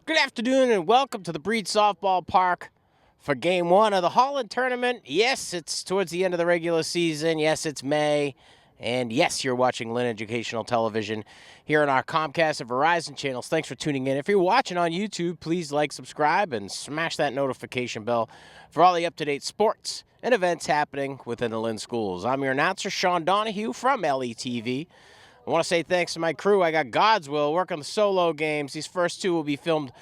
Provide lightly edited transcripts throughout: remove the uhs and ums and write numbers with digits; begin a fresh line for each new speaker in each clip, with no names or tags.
Good afternoon and welcome to the Breed Softball Park for Game 1 of the Holland Tournament. Yes, it's towards the end of the regular season. Yes, it's May. And yes, you're watching Lynn Educational Television here on our Comcast and Verizon channels. Thanks for tuning in. If you're watching on YouTube, please like, subscribe, and smash that notification bell for all the up-to-date sports and events happening within the Lynn schools. I'm your announcer, Sean Donahue from LETV. I want to say thanks to my crew. I got Godswill working the solo games. These first two will be filmed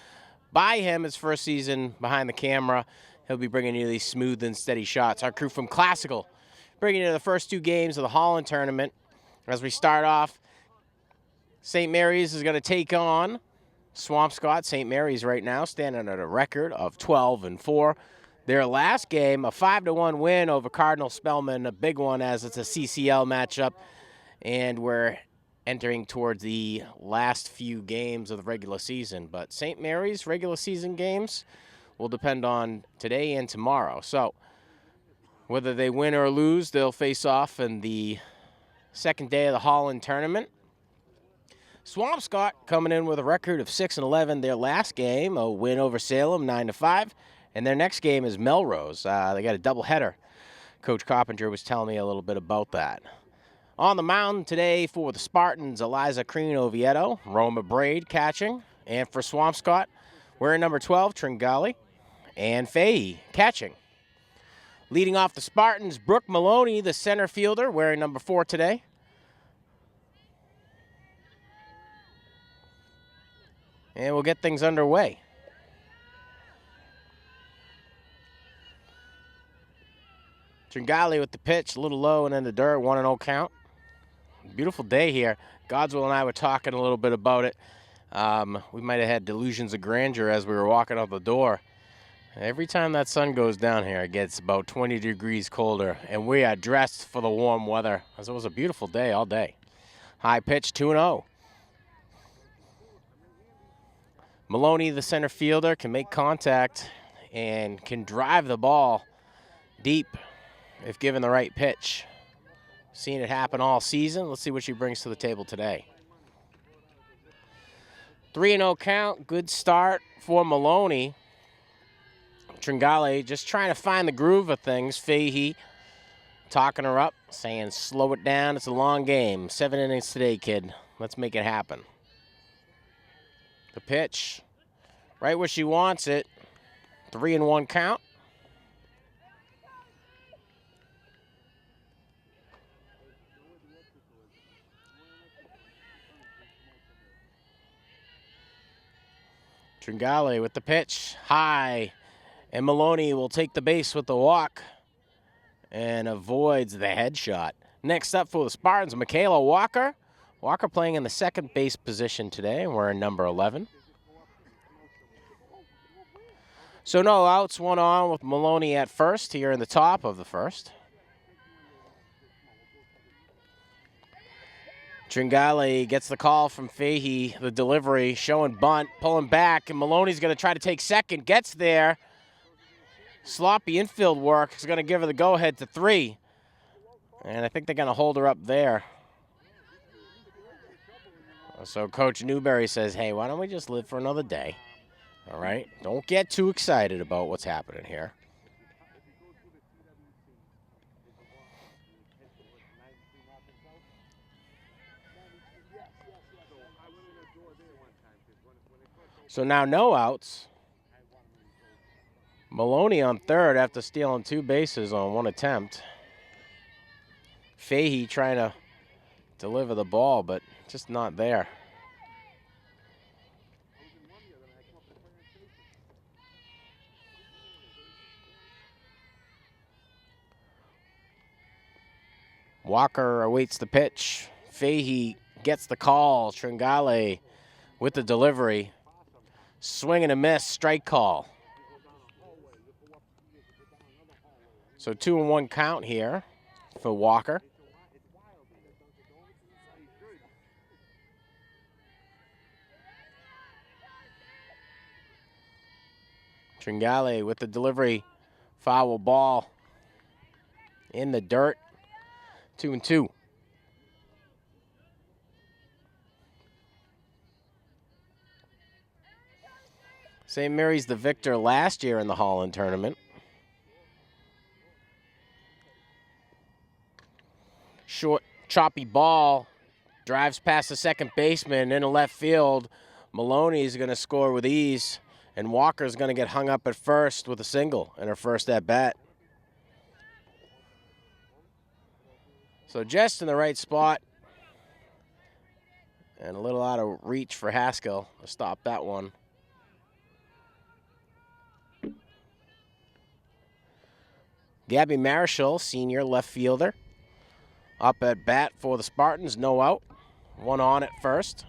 by him, his first season behind the camera. He'll be bringing you these smooth and steady shots. Our crew from Classical bringing you the first two games of the Holland Tournament. As we start off, St. Mary's is going to take on Swampscott. St. Mary's right now standing at a record of 12-4. Their last game, a 5-1 win over Cardinal Spellman, a big one as it's a CCL matchup. And we're entering towards the last few games of the regular season. But St. Mary's regular season games will depend on today and tomorrow. So whether they win or lose, they'll face off in the second day of the Holland Tournament. Swampscott coming in with a record of 6-11. Their last game, a win over Salem, 9-5. And their next game is Melrose. They got a doubleheader. Coach Carpenter was telling me a little bit about that. On the mound today for the Spartans, Eliza Creen Oviedo, Roma Braid catching. And for Swampscott, wearing number 12, Tringali, and Fahey catching. Leading off the Spartans, Brooke Maloney, the center fielder, wearing number 4 today. And we'll get things underway. Tringali with the pitch, a little low and in the dirt, 1-0 count. Beautiful day here. Godswill and I were talking a little bit about it. We might have had delusions of grandeur as we were walking out the door. Every time that sun goes down here, it gets about 20 degrees colder, and we are dressed for the warm weather, as it was a beautiful day all day. High pitch, 2-0. Maloney, the center fielder, can make contact and can drive the ball deep if given the right pitch. Seen it happen all season. Let's see what she brings to the table today. 3-0 count. Good start for Maloney. Tringali just trying to find the groove of things. Fahey talking her up, saying slow it down. It's a long game. 7 innings today, kid. Let's make it happen. The pitch, right where she wants it. 3-1 count. Tringali with the pitch, high, and Maloney will take the base with the walk and avoids the headshot. Next up for the Spartans, Michaela Walker. Walker playing in the second base position today, wearing number 11. So no outs, 1 on with Maloney at first here in the top of the first. Tringali gets the call from Fahey, the delivery, showing bunt, pulling back, and Maloney's going to try to take second, gets there. Sloppy infield work is going to give her the go-ahead to 3. And I think they're going to hold her up there. So Coach Newberry says, hey, why don't we just live for another day? All right? Don't get too excited about what's happening here. So now no outs. Maloney on third after stealing 2 bases on 1 attempt. Fahey trying to deliver the ball, but just not there. Walker awaits the pitch. Fahey gets the call. Tringali with the delivery. Swing and a miss, strike call. So 2-1 count here for Walker. Tringali with the delivery. Foul ball in the dirt. 2-2. St. Mary's the victor last year in the Holland tournament. Short, choppy ball. Drives past the second baseman into left field. Maloney's going to score with ease. And Walker's going to get hung up at first with a single in her first at-bat. So just in the right spot. And a little out of reach for Haskell to stop that one. Gabby Marischal, senior left fielder. Up at bat for the Spartans, no out. One on at first.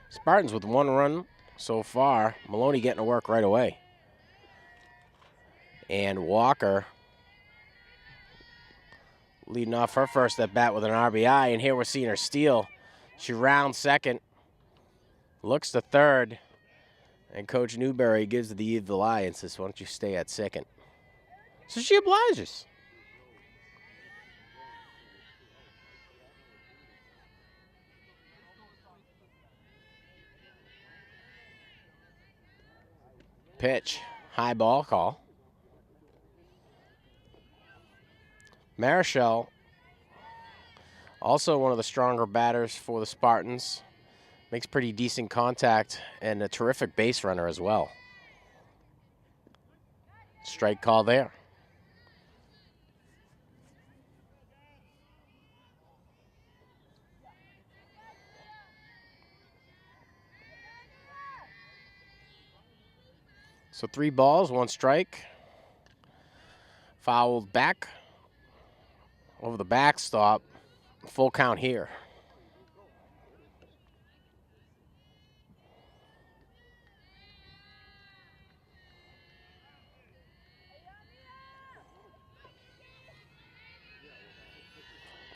Spartans with one run so far. Maloney getting to work right away. And Walker leading off her first at bat with an RBI. And here we're seeing her steal. She rounds second. Looks to third. And Coach Newberry gives the evil eye and says, why don't you stay at second? So she obliges. Pitch, high ball call. Marischal, also one of the stronger batters for the Spartans. Makes pretty decent contact and a terrific base runner as well. Strike call there. So 3 balls, 1 strike. Fouled back over the backstop. Full count here.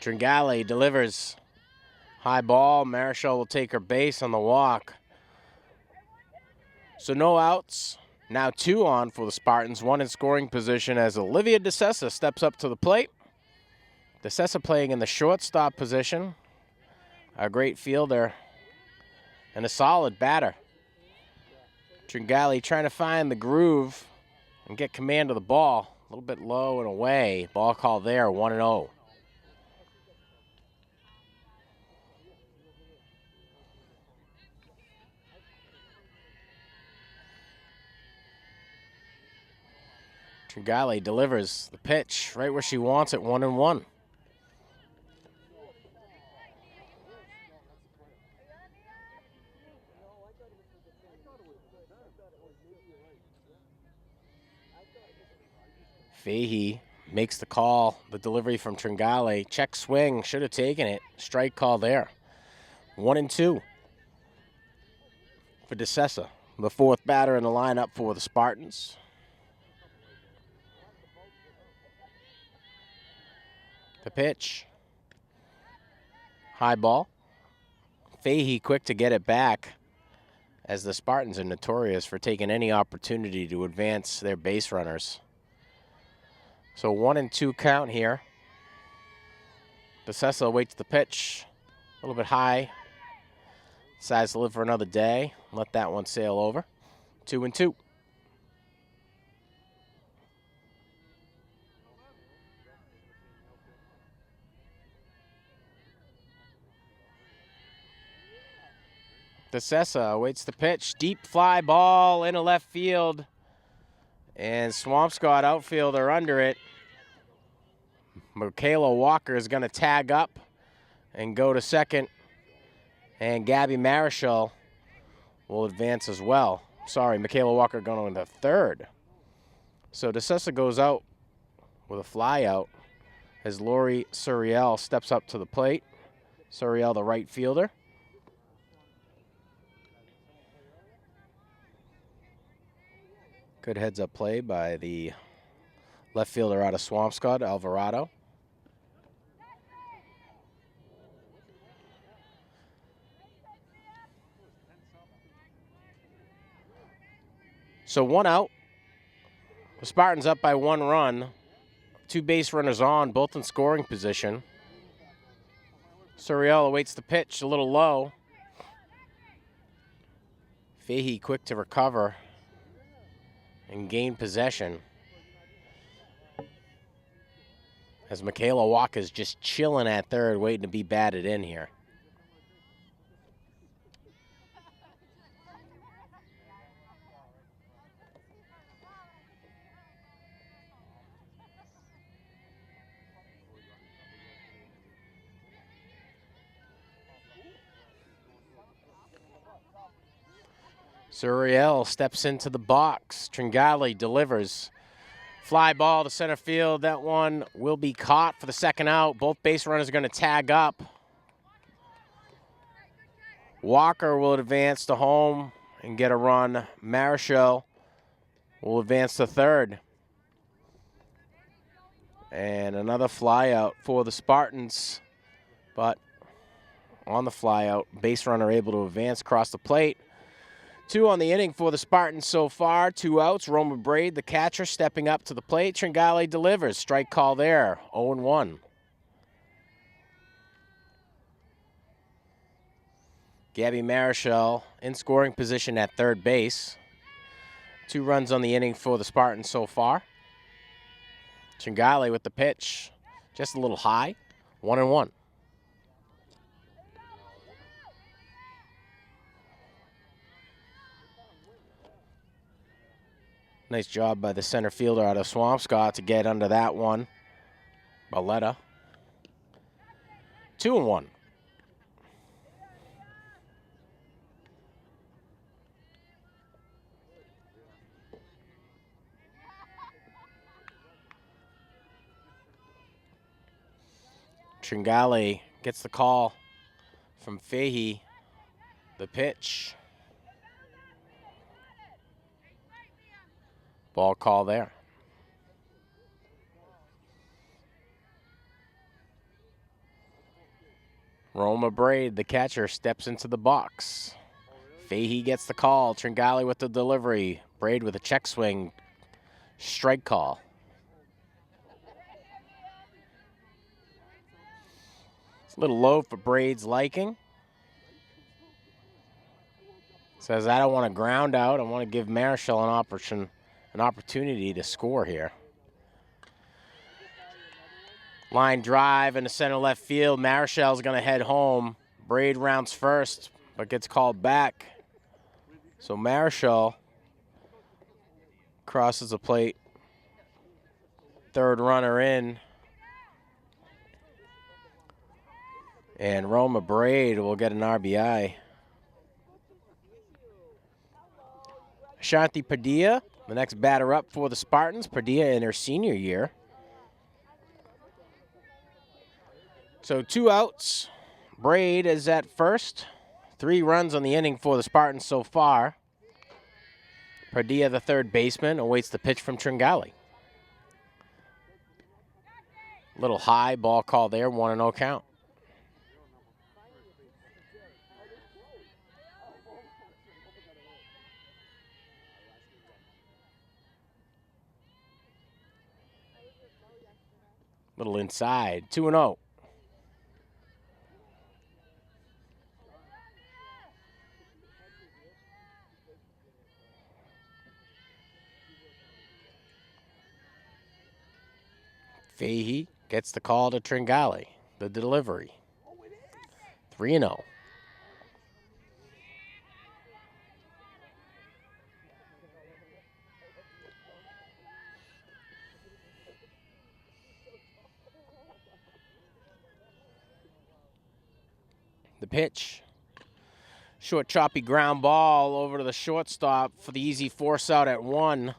Tringale delivers. High ball. Marischal will take her base on the walk. So no outs. Now 2 on for the Spartans. 1 in scoring position as Olivia DeSessa steps up to the plate. DeSessa playing in the shortstop position. A great fielder and a solid batter. Tringale trying to find the groove and get command of the ball. A little bit low and away. Ball call there, 1-0. Tringale delivers the pitch right where she wants it, 1-1. Fahey makes the call, the delivery from Tringale. Check swing, should have taken it. Strike call there. 1-2 for DeSessa, the 4th batter in the lineup for the Spartans. The pitch. High ball. Fahey quick to get it back, as the Spartans are notorious for taking any opportunity to advance their base runners. So 1-2 count here. DeSessa awaits the pitch. A little bit high. Decides to live for another day. Let that one sail over. 2-2. DeSessa awaits the pitch. Deep fly ball into left field. And Swampscott outfielder under it. Michaela Walker is going to tag up and go to second. And Gabby Marischal will advance as well. Sorry, Michaela Walker going into third. So DeSessa goes out with a fly out as Lori Suriel steps up to the plate. Suriel, the right fielder. Good heads-up play by the left fielder out of Swampscott, Alvarado. So 1 out. The Spartans up by 1 run. 2 base runners on, both in scoring position. Suriel awaits the pitch, a little low. Fahey quick to recover and gain possession. As Michaela Walker's just chilling at third, waiting to be batted in here. Suriel steps into the box. Tringali delivers. Fly ball to center field. That one will be caught for the second out. Both base runners are going to tag up. Walker will advance to home and get a run. Marichal will advance to third. And another fly out for the Spartans. But on the fly out, base runner able to advance across the plate. 2 on the inning for the Spartans so far. 2 outs. Roma Braid, the catcher, stepping up to the plate. Tringali delivers. Strike call there. 0-1. Gabby Marichal in scoring position at third base. 2 runs on the inning for the Spartans so far. Tringali with the pitch. Just a little high. 1-1. Nice job by the center fielder out of Swampscott to get under that one. Baletta. 2-1. Tringali gets the call from Fahey. The pitch. Ball call there. Roma Braid, the catcher, steps into the box. Fahey gets the call. Tringali with the delivery. Braid with a check swing. Strike call. It's a little low for Braid's liking. Says, I don't want to ground out. I want to give Marichal an opportunity to score here. Line drive into center left field. Marichal's going to head home. Braid rounds first, but gets called back. So Marichal crosses the plate. Third runner in. And Roma Braid will get an RBI. Ashanti Padilla, the next batter up for the Spartans. Padilla in her senior year. So 2 outs. Braid is at first. 3 runs on the inning for the Spartans so far. Padilla, the third baseman, awaits the pitch from Tringali. Little high, ball call there, 1-0 count. Little inside, 2-0. Fahey gets the call to Tringali, the delivery. 3-0. The pitch. Short, choppy ground ball over to the shortstop for the easy force out at 1.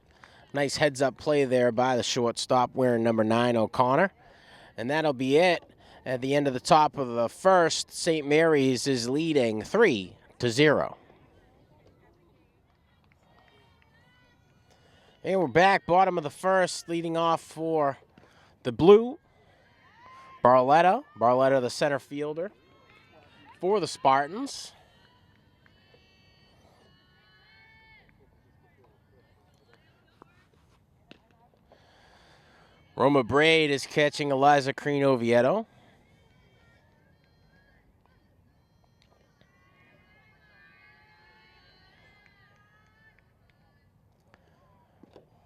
Nice heads-up play there by the shortstop wearing number 9, O'Connor. And that'll be it. At the end of the top of the first, St. Mary's is leading 3-0. And we're back, bottom of the first, leading off for the Blue. Barletta, the center fielder for the Spartans. Roma Braid is catching Eliza Creen Oviedo.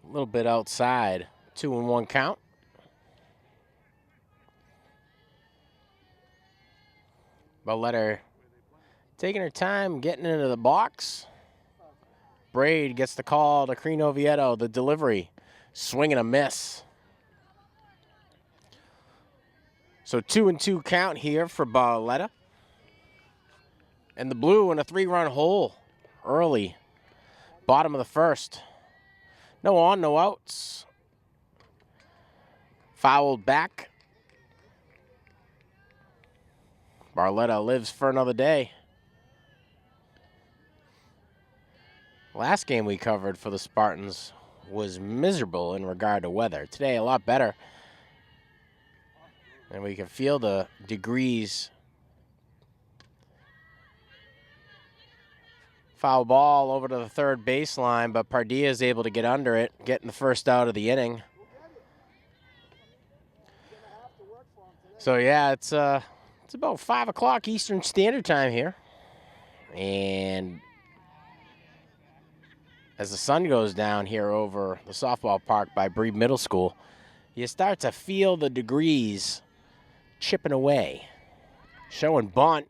A little bit outside. 2-1 count. Barletta taking her time getting into the box. Braid gets the call to Crean Oviedo. The delivery. Swing and a miss. So 2-2 count here for Barletta. And the Blue in a 3-run hole early. Bottom of the first. No on, no outs. Fouled back. Barletta lives for another day. Last game we covered for the Spartans was miserable in regard to weather. Today, a lot better. And we can feel the degrees. Foul ball over to the third baseline, but Pardilla is able to get under it, getting the first out of the inning. So, yeah, it's about 5 o'clock Eastern Standard Time here. And as the sun goes down here over the softball park by Bree Middle School, you start to feel the degrees chipping away. Showing bunt.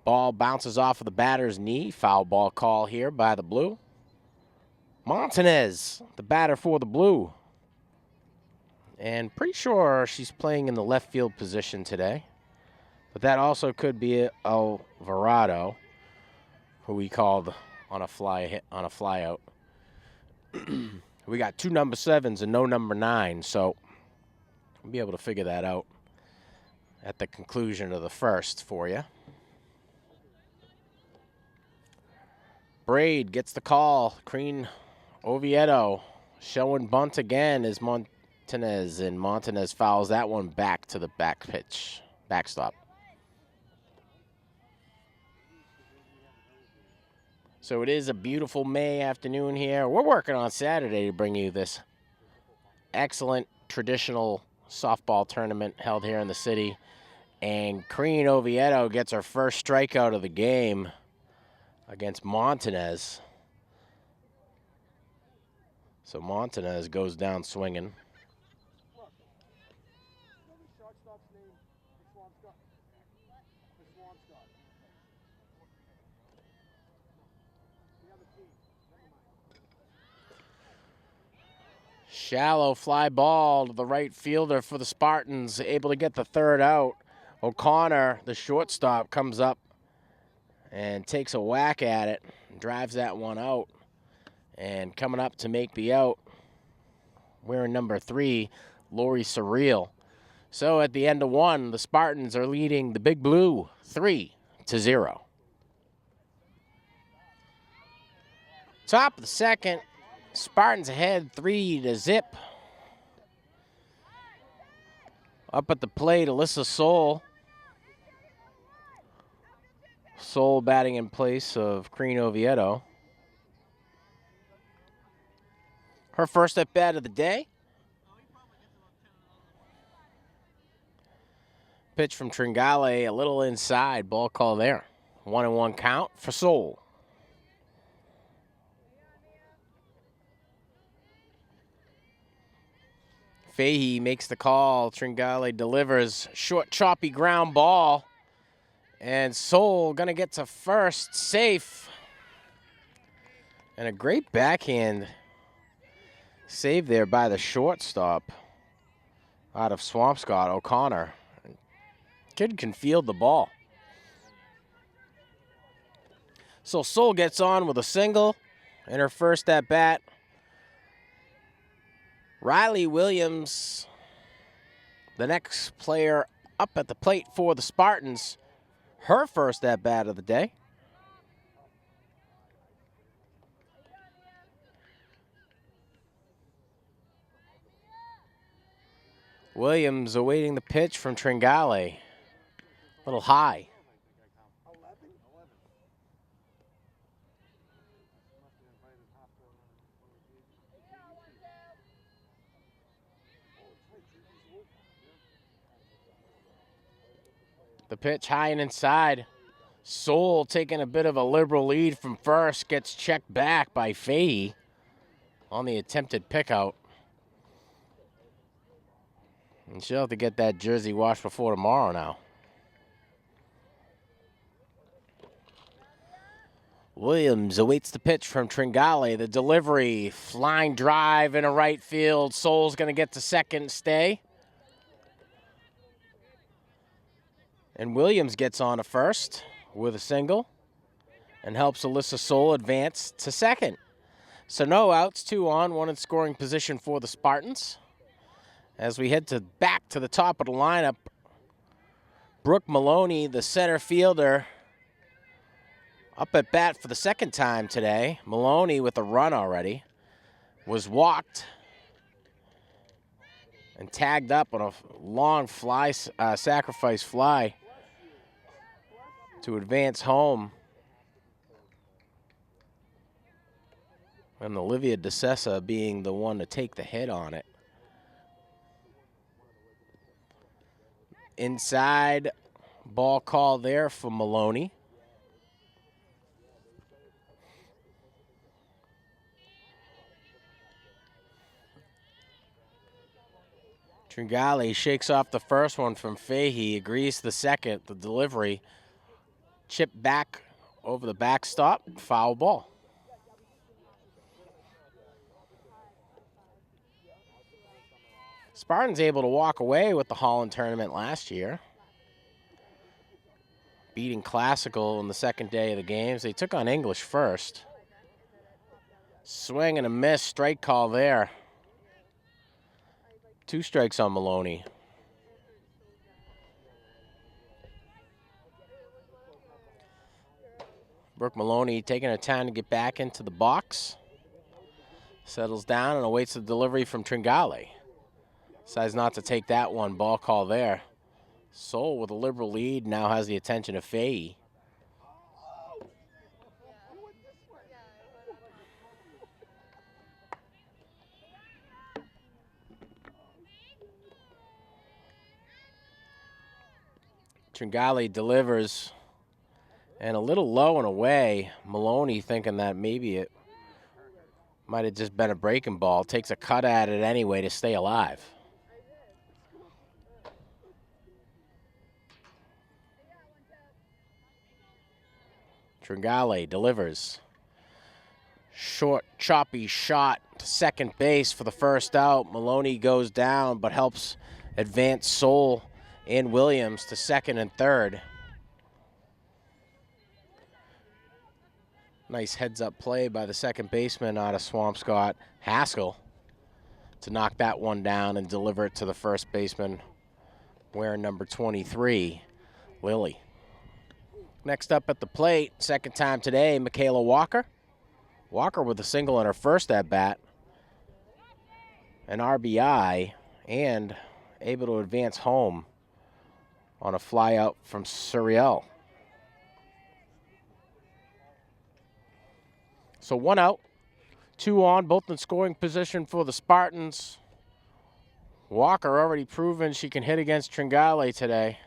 Ball bounces off of the batter's knee. Foul ball call here by the Blue. Montanez, the batter for the Blue. And pretty sure she's playing in the left field position today. But that also could be Alvarado, who we called on a fly out. We got 2 number 7s and no number 9, so we'll be able to figure that out at the conclusion of the first for you. Braid gets the call. Crean Oviedo showing bunt again is Montanez, and Montanez fouls that one back to the backstop. So it is a beautiful May afternoon here. We're working on Saturday to bring you this excellent traditional softball tournament held here in the city. And Crean Oviedo gets her first strikeout of the game against Montanez. So Montanez goes down swinging. Shallow fly ball to the right fielder for the Spartans, able to get the third out. O'Connor, the shortstop, comes up and takes a whack at it, drives that one out. And coming up to make the out, wearing number 3, Lori Surreal. So at the end of 1, the Spartans are leading the Big Blue 3-0. Top of the second, Spartans ahead 3-0. Up at the plate, Alyssa Soul. Soul batting in place of Crean Oviedo. Her first at bat of the day. Pitch from Tringale, a little inside. Ball call there. 1-1 count for Soul. Fahey makes the call. Tringale delivers. Short, choppy ground ball. And Soul gonna get to first, safe. And a great backhand save there by the shortstop out of Swampscott, O'Connor. Kid can field the ball. So Soul gets on with a single in her first at bat. Riley Williams, the next player up at the plate for the Spartans, her first at bat of the day. Williams awaiting the pitch from Tringale. A little high. The pitch high and inside. Soul taking a bit of a liberal lead from first. Gets checked back by Fahey. on the attempted pickout. And she'll have to get that jersey washed before tomorrow now. Williams awaits the pitch from Tringale. The delivery, flying drive in a right field. Soul's going to get to second, stay. And Williams gets on to first with a single and helps Alyssa Soul advance to second. So no outs, 2 on, 1 in scoring position for the Spartans. As we head back to the top of the lineup, Brooke Maloney, the center fielder, up at bat for the second time today. Maloney with a run already, was walked and tagged up on a long sacrifice fly to advance home. And Olivia DeSessa being the one to take the hit on it. Inside, ball call there for Maloney. Tringale shakes off the first one from Fahey, agrees to the second. The delivery, chip back over the backstop, foul ball. Spartans able to walk away with the Holland tournament last year, beating Classical in the second day of the games. They took on English first. Swing and a miss, strike call there. 2 strikes on Maloney. Brooke Maloney taking her time to get back into the box. Settles down and awaits the delivery from Tringale. Decides not to take that one. Ball call there. Soul with a liberal lead now has the attention of Fahey. Tringale delivers, and a little low and away. Maloney thinking that maybe it might have just been a breaking ball. Takes a cut at it anyway to stay alive. Tringale delivers. Short, choppy shot to second base for the first out. Maloney goes down but helps advance Soul and Williams to second and third. Nice heads-up play by the second baseman out of Swampscott, Haskell, to knock that one down and deliver it to the first baseman wearing number 23, Lily. Next up at the plate, second time today, Michaela Walker. Walker with a single in her first at-bat, an RBI, and able to advance home on a fly out from Suriel. So 1 out, 2 on, both in scoring position for the Spartans. Walker already proven she can hit against Tringale today.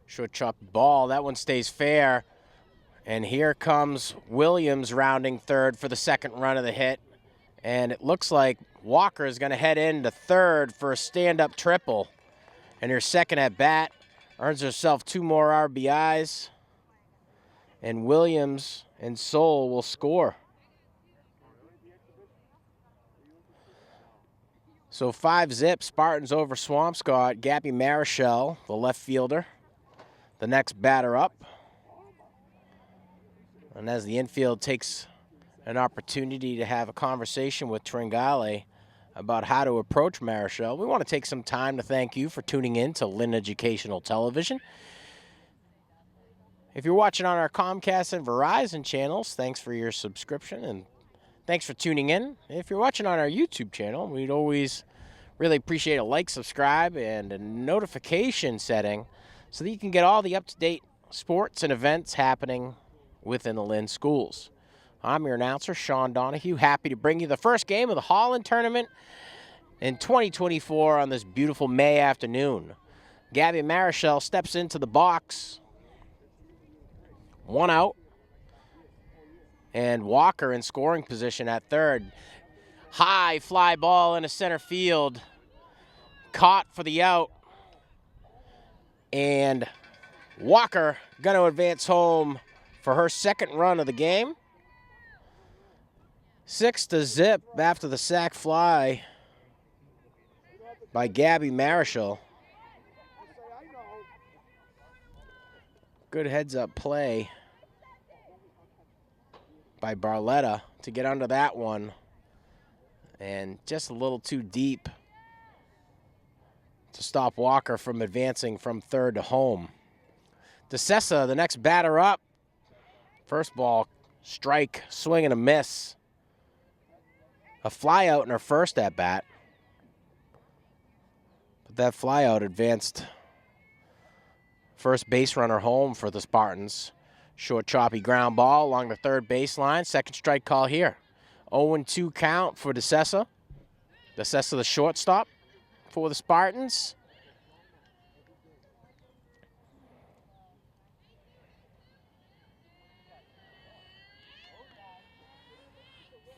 Short chop ball, that one stays fair. And here comes Williams rounding third for the second run of the hit. And it looks like Walker is going to head into third for a stand-up triple. And her second at bat earns herself 2 more RBIs. And Williams and Soul will score. So 5-zip, Spartans over Swampscott. Gabby Marichal, the left fielder, the next batter up. And as the infield takes an opportunity to have a conversation with Tringale about how to approach Marichal, we want to take some time to thank you for tuning in to Lynn Educational Television. If you're watching on our Comcast and Verizon channels, thanks for your subscription and thanks for tuning in. If you're watching on our YouTube channel, we'd always really appreciate a like, subscribe, and a notification setting so that you can get all the up-to-date sports and events happening within the Lynn schools. I'm your announcer, Sean Donahue. Happy to bring you the first game of the Holland Tournament in 2024 on this beautiful May afternoon. Gabby Marichal steps into the box. 1 out. And Walker in scoring position at third. High fly ball into center field. Caught for the out. And Walker going to advance home for her second run of the game. 6-0 after the sac fly by Gabby Marichal. Good heads-up play by Barletta to get under that one. And just a little too deep to stop Walker from advancing from third to home. DeCessa, the next batter up. First ball, strike, swing and a miss. A fly out in her first at bat. But that fly out advanced first base runner home for the Spartans. Short choppy ground ball along the third baseline. Second strike call here. 0-2 count for DeCessa. DeCessa the shortstop for the Spartans.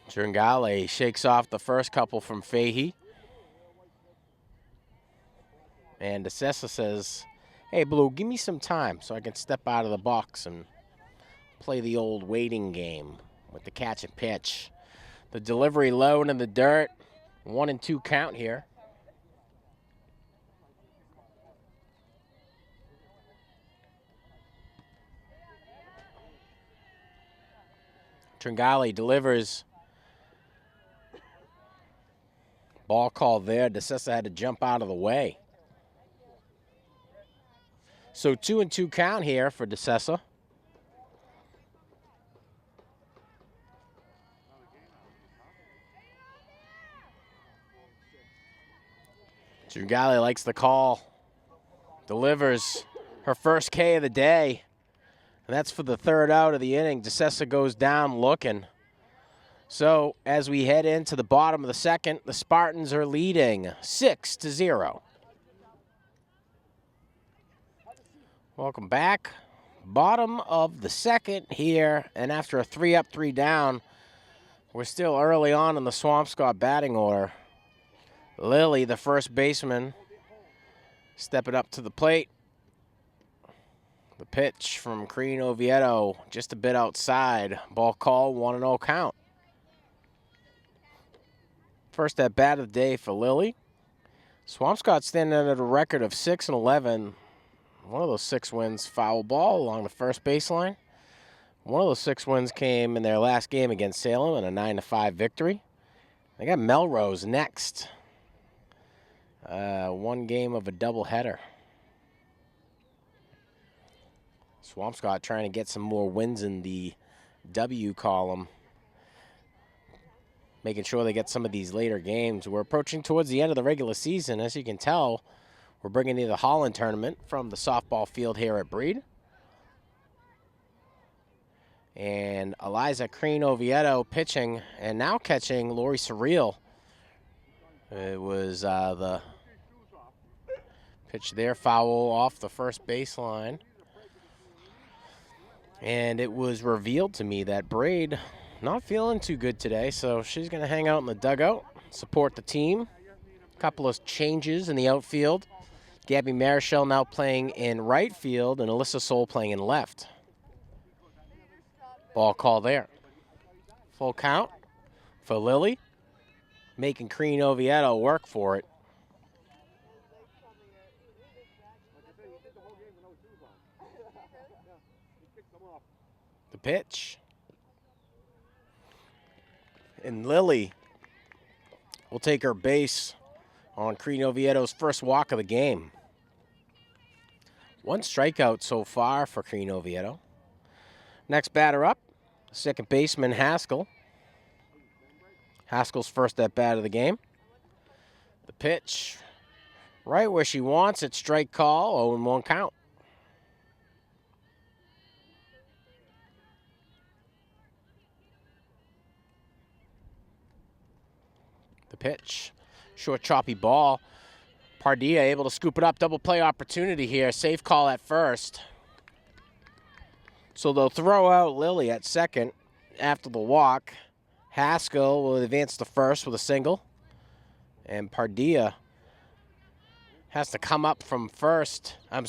Tringale shakes off the first couple from Fahey. And DeCessa says, hey, Blue, give me some time so I can step out of the box and play the old waiting game with the catch and pitch. The delivery low and in the dirt. 1-2 count here. Tringale delivers. Ball call there. DeCessa had to jump out of the way. So 2-2 count here for DeCessa. Tringale likes the call. Delivers her first K of the day. And that's for the third out of the inning. DeCessa goes down looking. So as we head into the bottom of the second, the Spartans are leading 6-0. Welcome back. Bottom of the second here, and after a 3-up, 3-down, we're still early on in the Swampscott batting order. Lily, the first baseman, stepping up to the plate. The pitch from Crean Oviedo, just a bit outside. Ball call, 1-0 count. First at bat of the day for Lily. Swampscott standing at a record of 6-11. One of those 6 wins, foul ball along the first baseline. One of those 6 wins came in their last game against Salem in a 9-5 victory. They got Melrose next. One game of a doubleheader. Swampscott trying to get some more wins in the W column. Making sure they get some of these later games. We're approaching towards the end of the regular season. As you can tell, we're bringing you the Holland Tournament from the softball field here at Breed. And Eliza Crean Oviedo pitching and now catching Lori Surreal. It was the pitch there, foul off the first baseline. And it was revealed to me that Braid not feeling too good today, so she's going to hang out in the dugout, support the team. A couple of changes in the outfield. Gabby Marichal now playing in right field and Alyssa Soul playing in left. Ball call there. Full count for Lily, making Crean Oviedo work for it. The pitch. And Lily will take her base on Crean Oviedo's first walk of the game. 1 strikeout so far for Crean Oviedo. Next batter up, second baseman Haskell. Haskell's first at bat of the game. The pitch, right where she wants it, strike call, 0-1 count. The pitch. Short, choppy ball. Pardilla able to scoop it up. Double play opportunity here. Safe call at first. So they'll throw out Lilly at second after the walk. Haskell will advance to first with a single. And Pardilla has to come up from third. And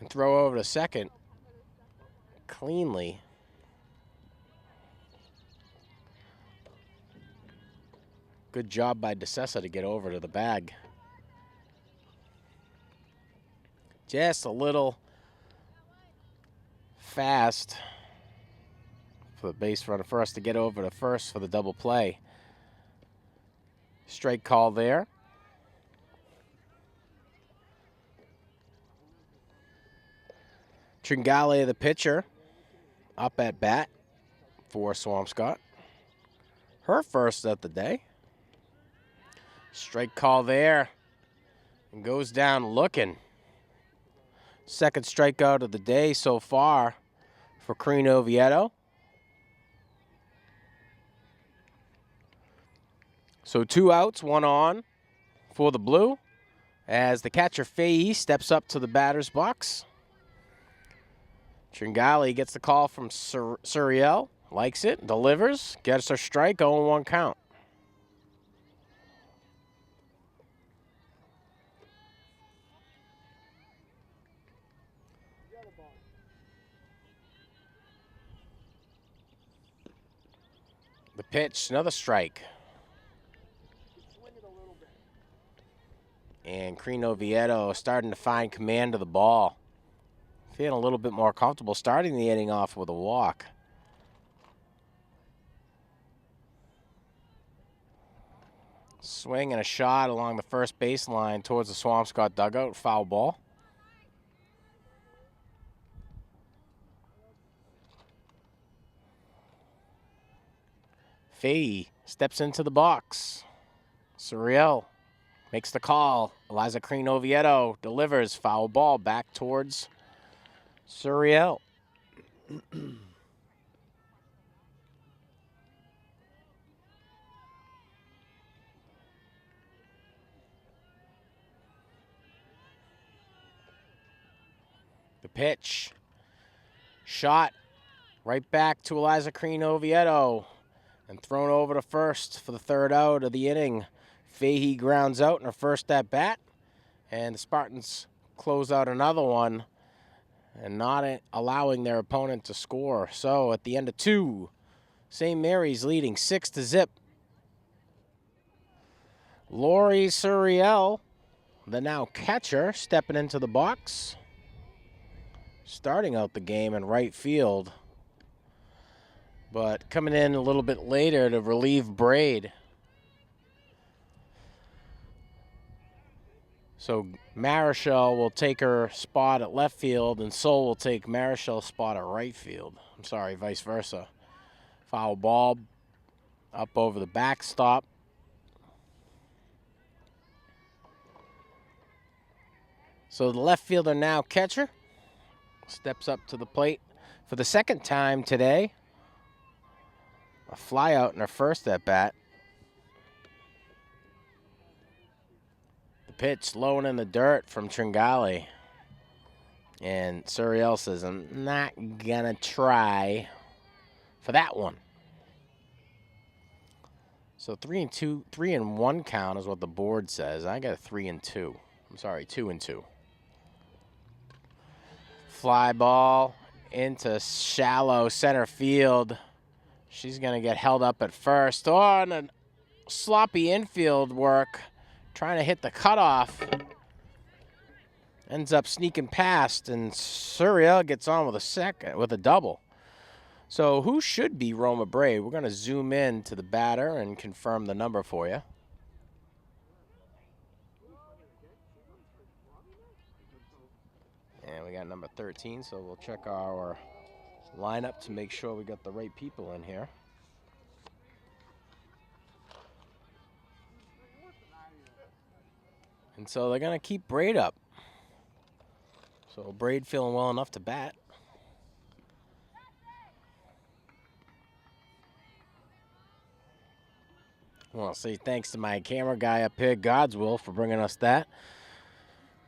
throw over to second cleanly. Good job by DeCessa to get over to the bag. Just a little fast for the base runner first to get over to first for the double play. Strike call there. Tringale, the pitcher, up at bat for Swampscott. Her first of the day. Strike call there. And goes down looking. Second strikeout of the day so far for Creen Oviedo. So 2 outs, 1 on for the Blue as the catcher Fahey steps up to the batter's box. Tringale gets the call from Suriel, likes it, delivers, gets her strike, 0-1 count. The pitch, another strike. And Creen Oviedo starting to find command of the ball. Feeling a little bit more comfortable starting the inning off with a walk. Swing and a shot along the first baseline towards the Swampscott dugout. Foul ball. Fahey steps into the box. Suriel makes the call. Eliza Creen Oviedo delivers. Foul ball back towards Suriel. The pitch. Shot right back to Eliza Creen Oviedo. And thrown over to first for the third out of the inning. Fahey grounds out in her first at bat. And the Spartans close out another one and not allowing their opponent to score. So at the end of 2, St. Mary's leading 6-0. Lori Suriel, the now catcher, stepping into the box. Starting out the game in right field. But coming in a little bit later to relieve Braid. So Marichal will take her spot at left field, and Sol will take Marichal's spot at right field. I'm sorry, vice versa. Foul ball up over the backstop. So the left fielder, now catcher, steps up to the plate for the second time today. A fly out in her first at bat. The pitch low and in the dirt from Tringale. And Suriel says, I'm not gonna try for that one. So 3-1 count is what the board says. I got a 3-2. I'm sorry, 2-2. Fly ball into shallow center field. She's going to get held up at first. Oh, and a sloppy infield work. Trying to hit the cutoff. Ends up sneaking past, and Suriel gets on with a double. So who should be Roma Braid? We're going to zoom in to the batter and confirm the number for you. And we got number 13, so we'll check our lineup to make sure we got the right people in here. And so they're going to keep Braid up. So Braid feeling well enough to bat. Well, say thanks to my camera guy up here, Godswill, for bringing us that.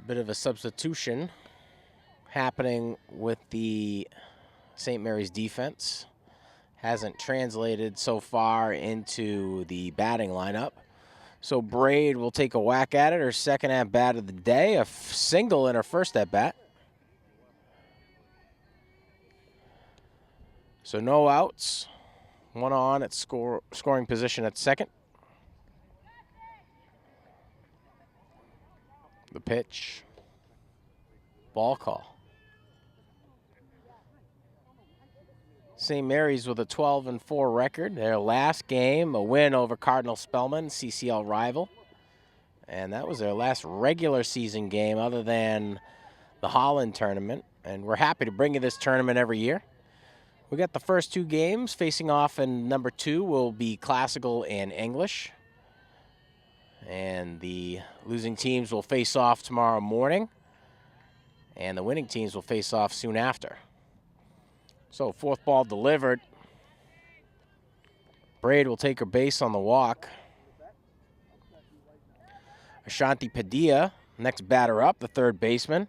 Bit of a substitution happening with the St. Mary's defense. Hasn't translated so far into the batting lineup. So Braid will take a whack at it, her second at-bat of the day, a single in her first at-bat. So no outs, one on at scoring position at second. The pitch, ball call. St. Mary's with a 12-4 record. Their last game, a win over Cardinal Spellman, CCL rival. And that was their last regular season game other than the Holland tournament. And we're happy to bring you this tournament every year. We got the first two games facing off, and number 2 will be classical and English. And the losing teams will face off tomorrow morning. And the winning teams will face off soon after. So fourth ball delivered. Braid will take her base on the walk. Ashanti Padilla, next batter up, the third baseman.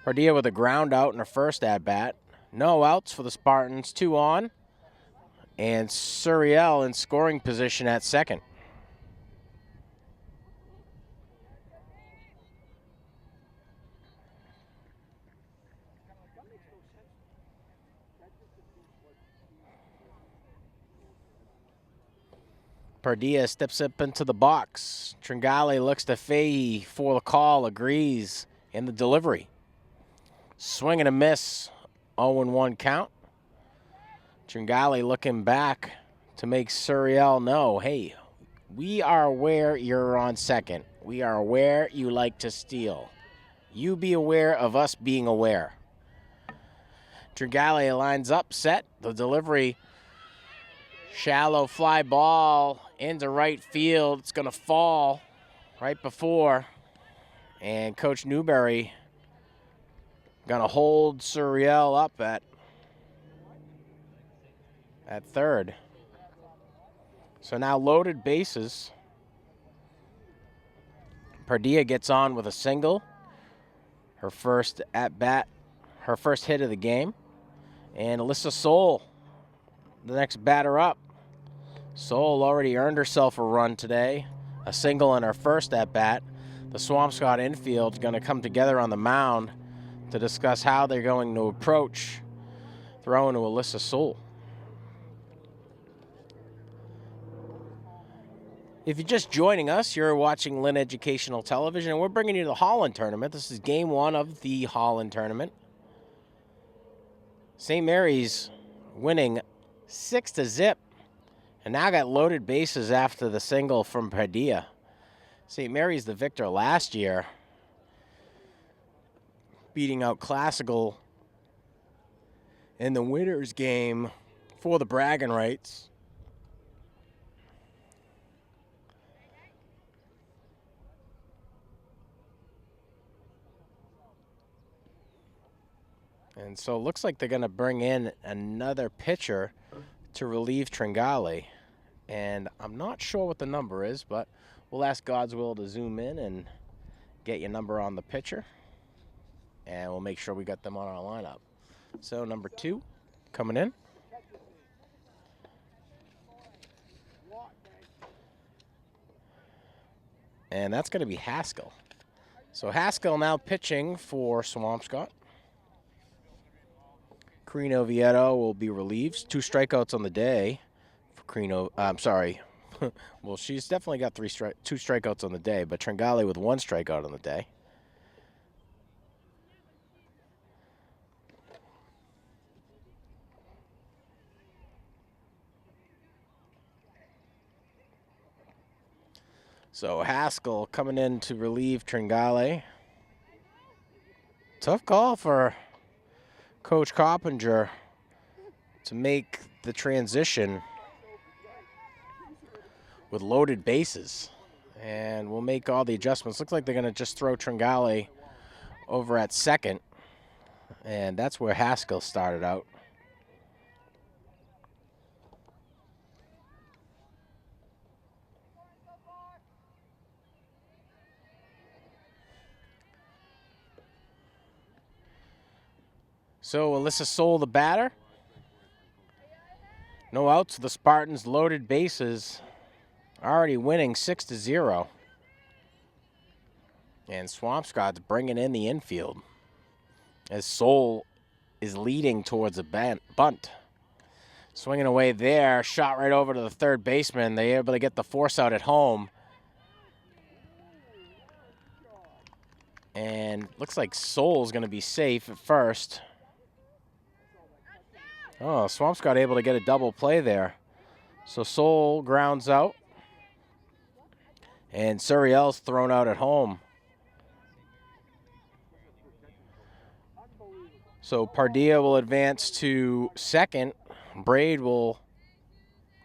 Padilla with a ground out in her first at-bat. No outs for the Spartans, 2 on. And Suriel in scoring position at second. Padilla steps up into the box. Tringale looks to Fahey for the call, agrees in the delivery. Swing and a miss, 0-1 count. Tringale looking back to make Suriel know, hey, we are aware you're on second. We are aware you like to steal. You be aware of us being aware. Tringale lines up, set, the delivery. Shallow fly ball into right field. It's going to fall right before. And Coach Newberry going to hold Suriel up at third. So now loaded bases. Padilla gets on with a single. Her first at-bat, her first hit of the game. And Alyssa Soul, the next batter up. Soul already earned herself a run today, a single in her first at-bat. The Swampscott infield is going to come together on the mound to discuss how they're going to approach throwing to Alyssa Soul. If you're just joining us, you're watching Lynn Educational Television, and we're bringing you the Holland tournament. This is game 1 of the Holland tournament. St. Mary's winning 6-0. And now got loaded bases after the single from Padilla. St. Mary's the victor last year, beating out Classical in the winners game for the bragging rights. And so it looks like they're going to bring in another pitcher to relieve Tringale. And I'm not sure what the number is, but we'll ask Godswill to zoom in and get your number on the pitcher. And we'll make sure we got them on our lineup. So number 2 coming in. And that's going to be Haskell. So Haskell now pitching for Swampscott. Carino Vieto will be relieved. 2 strikeouts on the day for Carino. I'm sorry. Well, she's definitely got 2 strikeouts on the day, but Tringale with 1 strikeout on the day. So Haskell coming in to relieve Tringale. Tough call for Coach Coppinger to make the transition with loaded bases. And we'll make all the adjustments. Looks like they're going to just throw Tringale over at second. And that's where Haskell started out. So Alyssa Soul, the batter. No outs. The Spartans loaded bases. Already winning 6-0. And Swampscott's bringing in the infield as Soul is leading towards a bunt. Swinging away there, shot right over to the third baseman. They're able to get the force out at home. And looks like Soul's going to be safe at first. Oh, Swampscott able to get a double play there. So Soul grounds out. And Suriel's thrown out at home. So Pardilla will advance to second. Braid will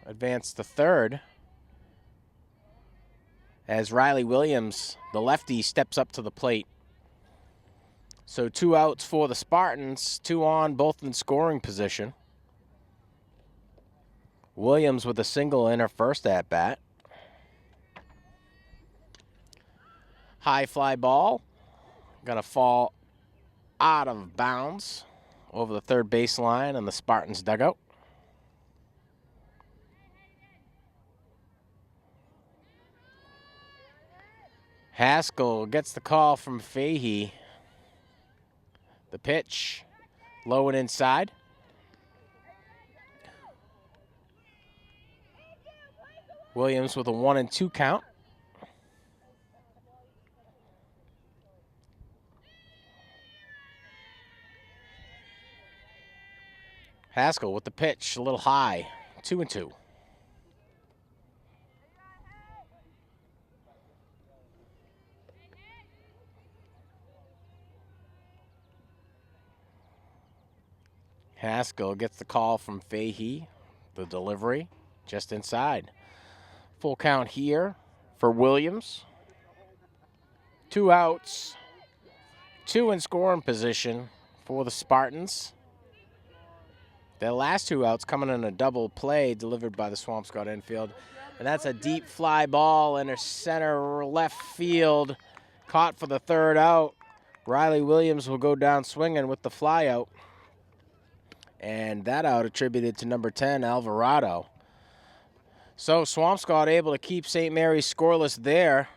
advance to third. As Riley Williams, the lefty, steps up to the plate. So 2 outs for the Spartans, 2 on, both in scoring position. Williams with a single in her first at-bat. High fly ball, gonna fall out of bounds over the third baseline in the Spartans dugout. Haskell gets the call from Fahey. The pitch, low and inside. Williams with a 1-2 count. Haskell with the pitch, a little high, 2-2. Haskell gets the call from Fahey. The delivery just inside. Full count here for Williams. 2 outs, 2 in scoring position for the Spartans. Their last 2 outs coming in a double play delivered by the Swampscott infield. And that's a deep fly ball in center left field. Caught for the 3rd out. Riley Williams will go down swinging with the fly out. And that out attributed to number 10, Alvarado. So Swampscott able to keep St. Mary's scoreless there.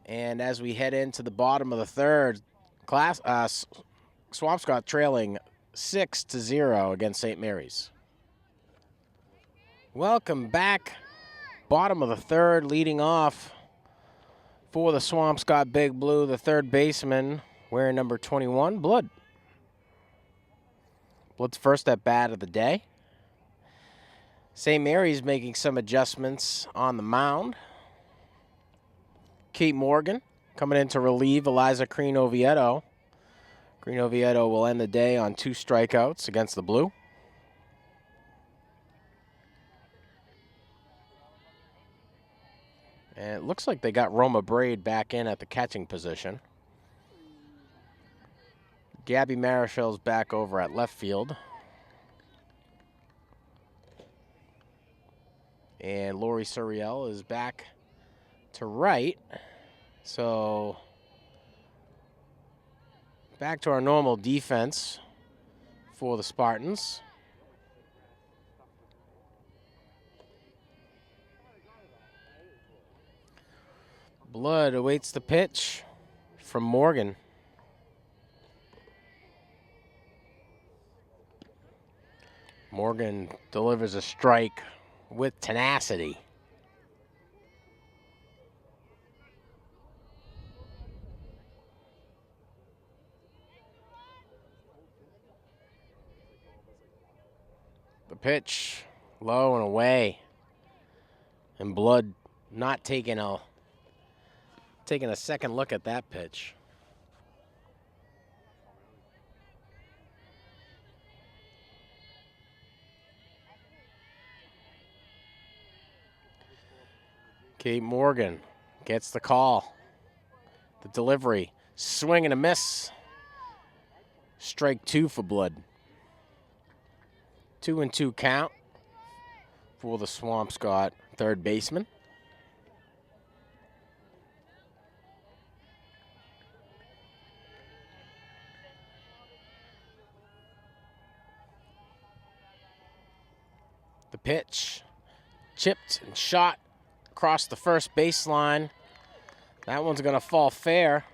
And as we head into the bottom of the 3rd, Swampscott trailing 6-0 against St. Mary's. Welcome back. Bottom of the 3rd, leading off for the Swampscott Big Blue, the 3rd baseman wearing number 21, Blood. Blood's first at bat of the day. St. Mary's making some adjustments on the mound. Kate Morgan coming in to relieve Eliza Green Oviedo. Green Oviedo will end the day on 2 strikeouts against the Blue. And it looks like they got Roma Braid back in at the catching position. Gabby Marichel's back over at left field. And Lori Suriel is back to right. So back to our normal defense for the Spartans. Blood awaits the pitch from Morgan. Morgan delivers a strike with tenacity. The pitch, low and away. And Blood not taking a second look at that pitch. Kate Morgan gets the call. The delivery, swing and a miss. Strike 2 for Blood. 2-2 count for the Swampscott 3rd baseman. pitch, chipped and shot across the first baseline. That one's going to fall fair,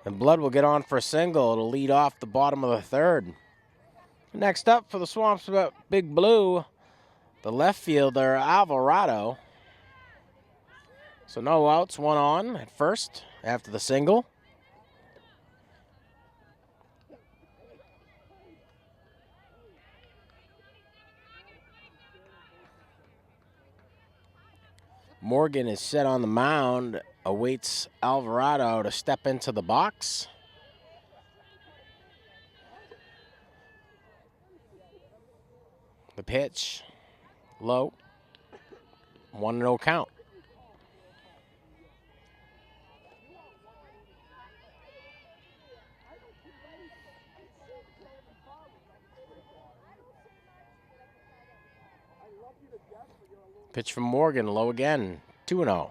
and Blood will get on for a single. It'll lead off the bottom of the third. Next up for the Swampscott Big Blue, the left fielder, Alvarado. So no outs, one on at first after the single. Morgan is set on the mound, awaits Alvarado to step into the box. The pitch, low, 1-0 count. Pitch from Morgan, low again, 2-0.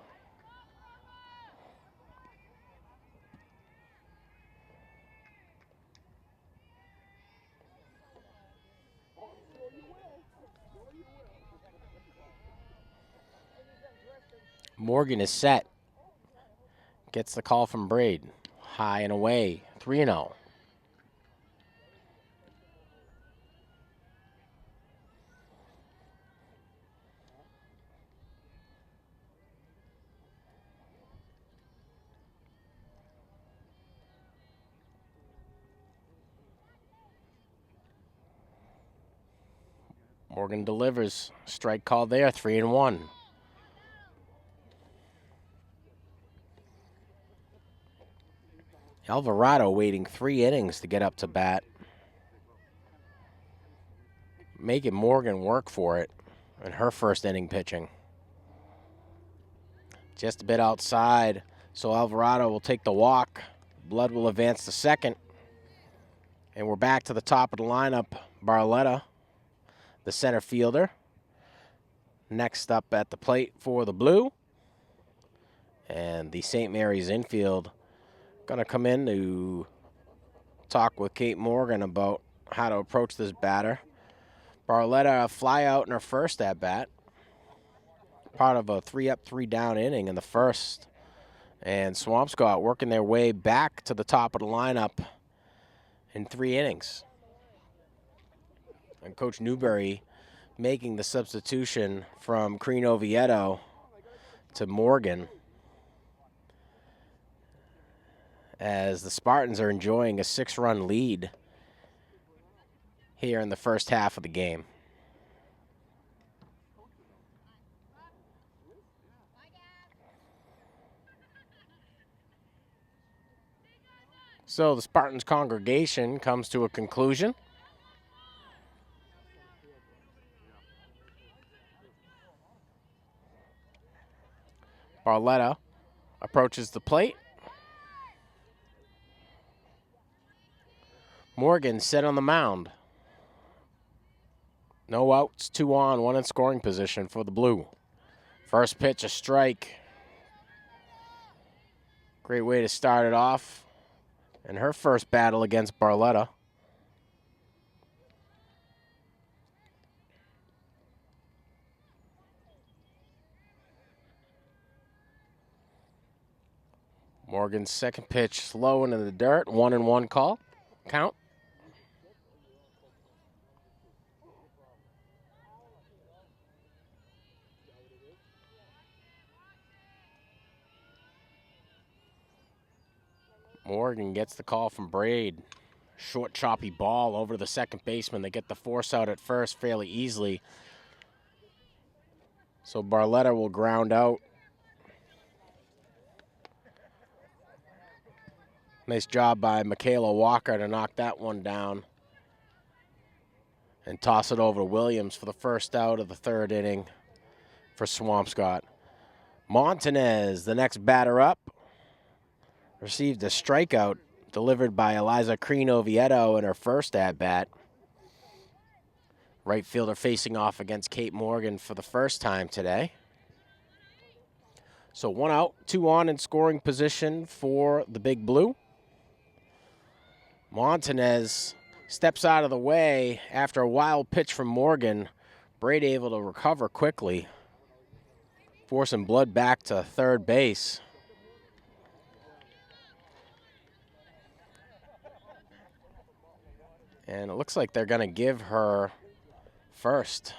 Morgan is set. Gets the call from Braid. High and away, 3-0. Morgan delivers. Strike call there, 3-1. Alvarado waiting 3 innings to get up to bat. Making Morgan work for it in her first inning pitching. Just a bit outside, so Alvarado will take the walk. Blood will advance to second. And we're back to the top of the lineup. Barletta, the center fielder. Next up at the plate for the Blue. And the St. Mary's infield gonna come in to talk with Kate Morgan about how to approach this batter. Barletta a fly out in her first at bat. Part of a 3-up, 3-down inning in the first. And Swampscott working their way back to the top of the lineup in 3 innings. And Coach Newberry making the substitution from Creen Oviedo to Morgan, as the Spartans are enjoying a 6-run lead here in the first half of the game. So the Spartans congregation comes to a conclusion. Barletta approaches the plate. Morgan set on the mound. No outs, 2 on, 1 in scoring position for the Blue. First pitch, a strike. Great way to start it off in her first battle against Barletta. Morgan's second pitch slow into the dirt, 1-1 call, count. Morgan gets the call from Braid. Short, choppy ball over to the second baseman. They get the force out at first fairly easily. So Barletta will ground out. Nice job by Michaela Walker to knock that one down and toss it over to Williams for the first out of the third inning for Swampscott. Montanez, the next batter up, received a strikeout delivered by Eliza Creen Oviedo in her first at-bat. Right fielder facing off against Kate Morgan for the first time today. So 1 out, 2 on in scoring position for the Big Blue. Montanez steps out of the way after a wild pitch from Morgan. Braid able to recover quickly, forcing Blood back to third base. And it looks like they're going to give her first.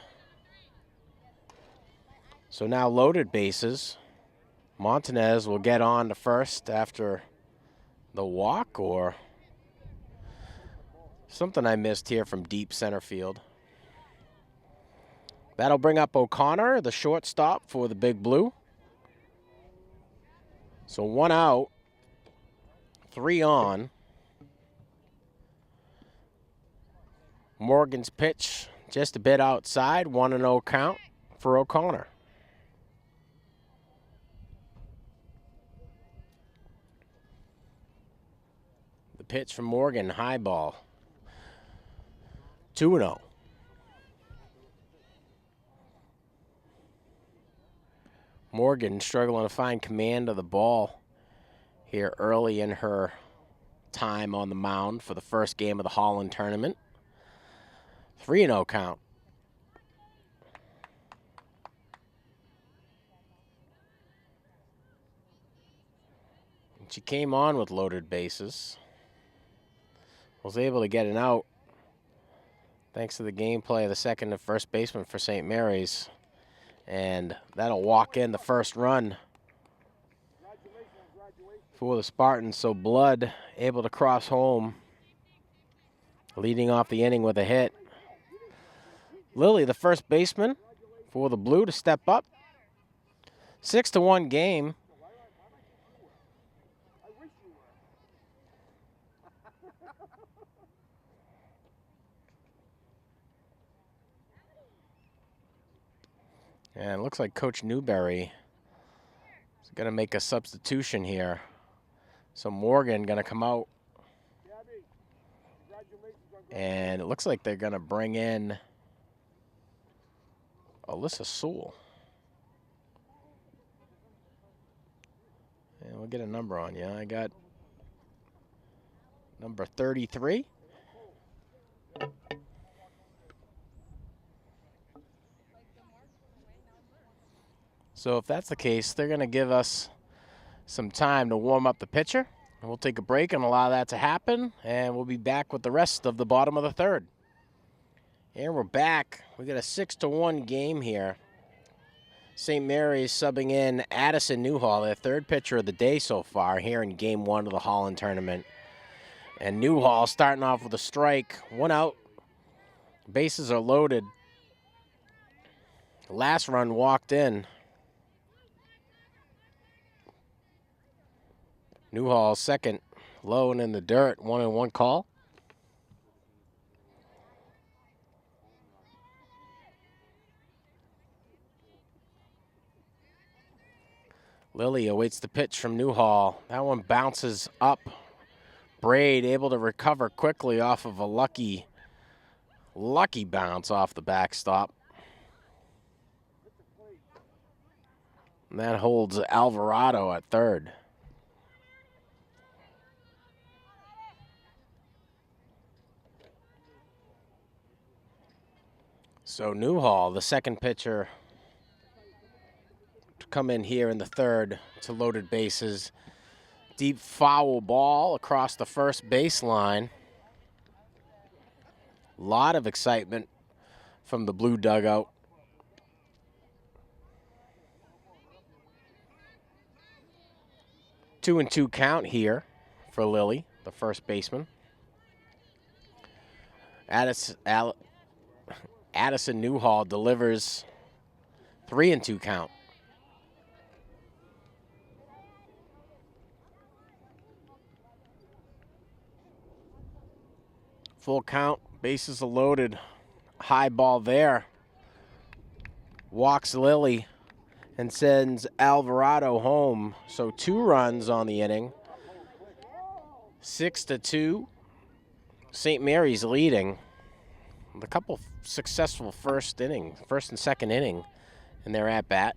So now loaded bases. Montanez will get on to first after the walk, or something I missed here from deep center field. That'll bring up O'Connor, the shortstop for the Big Blue. So 1 out, 3 on. Morgan's pitch just a bit outside, 1-0 count for O'Connor. The pitch from Morgan, high ball, 2-0. Morgan struggling to find command of the ball here early in her time on the mound for the first game of the Holland tournament. 3-0 count. And she came on with loaded bases. Was able to get an out thanks to the gameplay of the second and first baseman for St. Mary's. And that'll walk in the first run for the Spartans. So Blood able to cross home, leading off the inning with a hit. Lilly, the first baseman for the Blue, to step up. 6-1 game. And it looks like Coach Newberry is going to make a substitution here. So Morgan going to come out. And it looks like they're going to bring in Alyssa Sewell. And we'll get a number on you. I got number 33. So if that's the case, they're going to give us some time to warm up the pitcher. And we'll take a break and allow that to happen. And we'll be back with the rest of the bottom of the third. And we're back. We got a 6-1 game here. St. Mary's subbing in Addison Newhall, their third pitcher of the day so far here in game 1 of the Holland tournament. And Newhall starting off with a strike. 1 out. Bases are loaded. Last run walked in. Newhall second, low and in the dirt, 1-1 call. Lilly awaits the pitch from Newhall. That one bounces up. Braid able to recover quickly off of a lucky bounce off the backstop. And that holds Alvarado at third. So Newhall, the second pitcher to come in here in the third to loaded bases. Deep foul ball across the first baseline. A lot of excitement from the Blue dugout. Two and two count here for Lilly, the first baseman. Addison Newhall delivers 3-2 count. Full count, bases are loaded. High ball there. Walks Lilly and sends Alvarado home. So 2 runs on the inning. 6-2. St. Mary's leading. A couple successful first and second inning in their at-bat.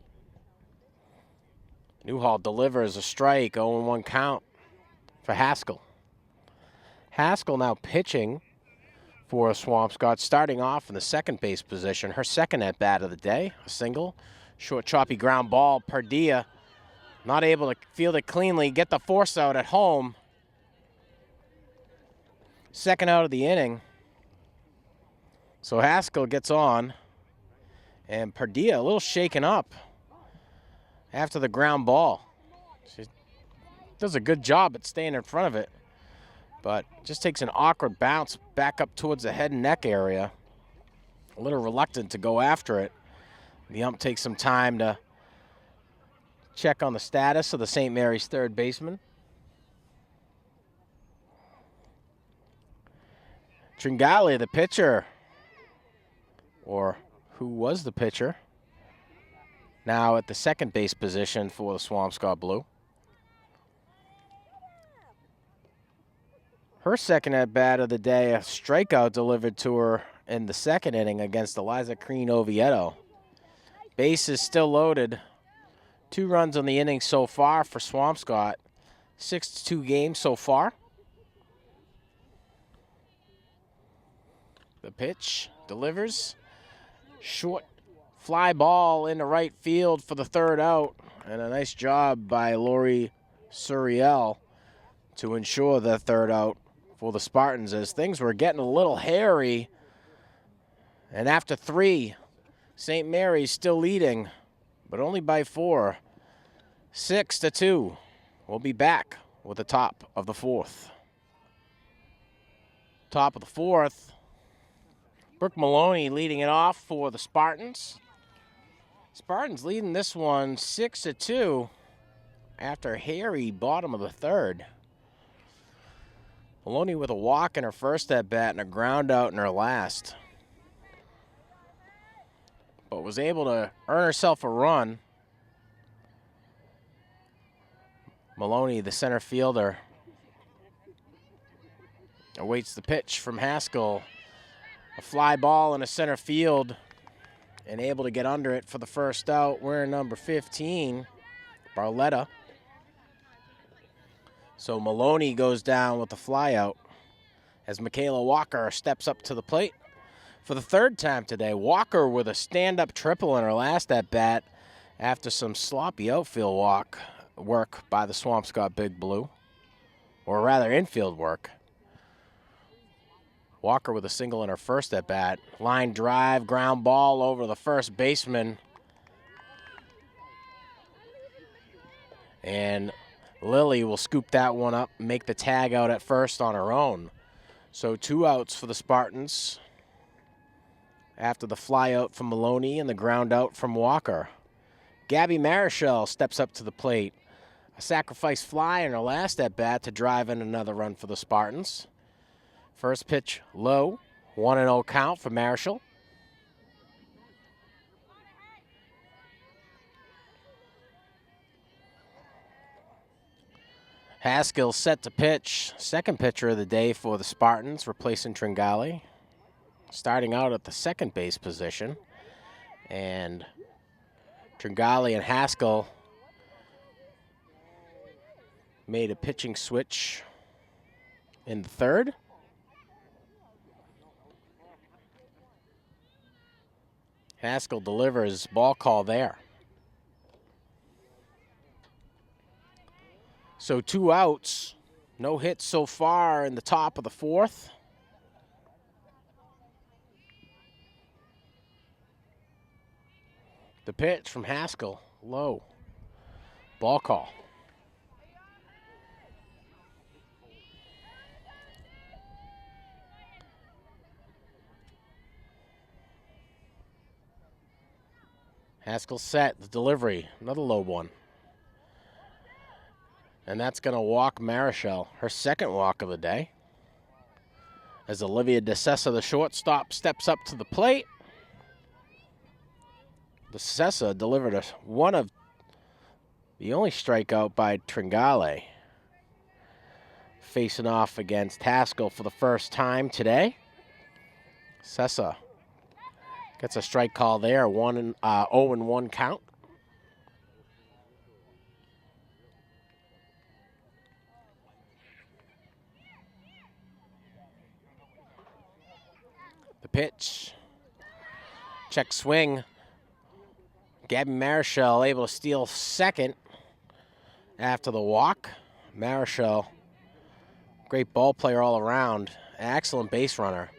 Newhall delivers a strike, 0-1 count for Haskell. Haskell now pitching for Swampscott, starting off in the second base position. Her second at bat of the day, a single. Short, choppy ground ball. Padilla not able to field it cleanly, get the force out at home. Second out of the inning. So Haskell gets on, and Padilla a little shaken up after the ground ball. She does a good job at staying in front of it, but just takes an awkward bounce back up towards the head and neck area. A little reluctant to go after it. The ump takes some time to check on the status of the St. Mary's third baseman. Tringali, the pitcher, or who was the pitcher, now at the second base position for the Swampscott Blue. Her second at-bat of the day, a strikeout delivered to her in the second inning against Eliza Crean Oviedo. Base is still loaded. 2 runs on the inning so far for Swampscott. 6-2 game so far. The pitch delivers. Short fly ball into right field for the third out. And a nice job by Lori Suriel to ensure the third out for the Spartans as things were getting a little hairy. And after 3, St. Mary's still leading, but only by 4. 6-2. We'll be back with the top of the 4th. Top of the 4th. Brooke Maloney leading it off for the Spartans. Spartans leading this one 6-2 after a hairy bottom of the 3rd. Maloney with a walk in her first at-bat and a ground out in her last. But was able to earn herself a run. Maloney, the center fielder, awaits the pitch from Haskell. A fly ball in a center field and able to get under it for the first out. Wearing number 15, Barletta. So Maloney goes down with the fly out as Michaela Walker steps up to the plate for the 3rd time today. Walker with a stand-up triple in her last at-bat after some sloppy outfield work by the Swampscott Big Blue, or rather infield work. Walker with a single in her first at-bat. Line drive, ground ball over the first baseman. And Lily will scoop that one up and make the tag out at first on her own. So 2 outs for the Spartans after the fly out from Maloney and the ground out from Walker. Gabby Marichal steps up to the plate. A sacrifice fly in her last at-bat to drive in another run for the Spartans. First pitch low, 1-0 count for Marichal. Haskell set to pitch. Second pitcher of the day for the Spartans, replacing Tringali. Starting out at the second base position. And Tringali and Haskell made a pitching switch in the 3rd. Haskell delivers, ball call there. So 2 outs, no hits so far in the top of the 4th. The pitch from Haskell, low, ball call. Haskell set, the delivery, another low one. And that's going to walk Marichal, her second walk of the day. As Olivia DeSessa, the shortstop, steps up to the plate. DeSessa delivered one of the only strikeout by Tringale. Facing off against Haskell for the first time today. Sessa gets a strike call there, 0-1 count. pitch. Check swing. Gabby Marichal able to steal second after the walk. Marichal, great ball player all around. Excellent base runner.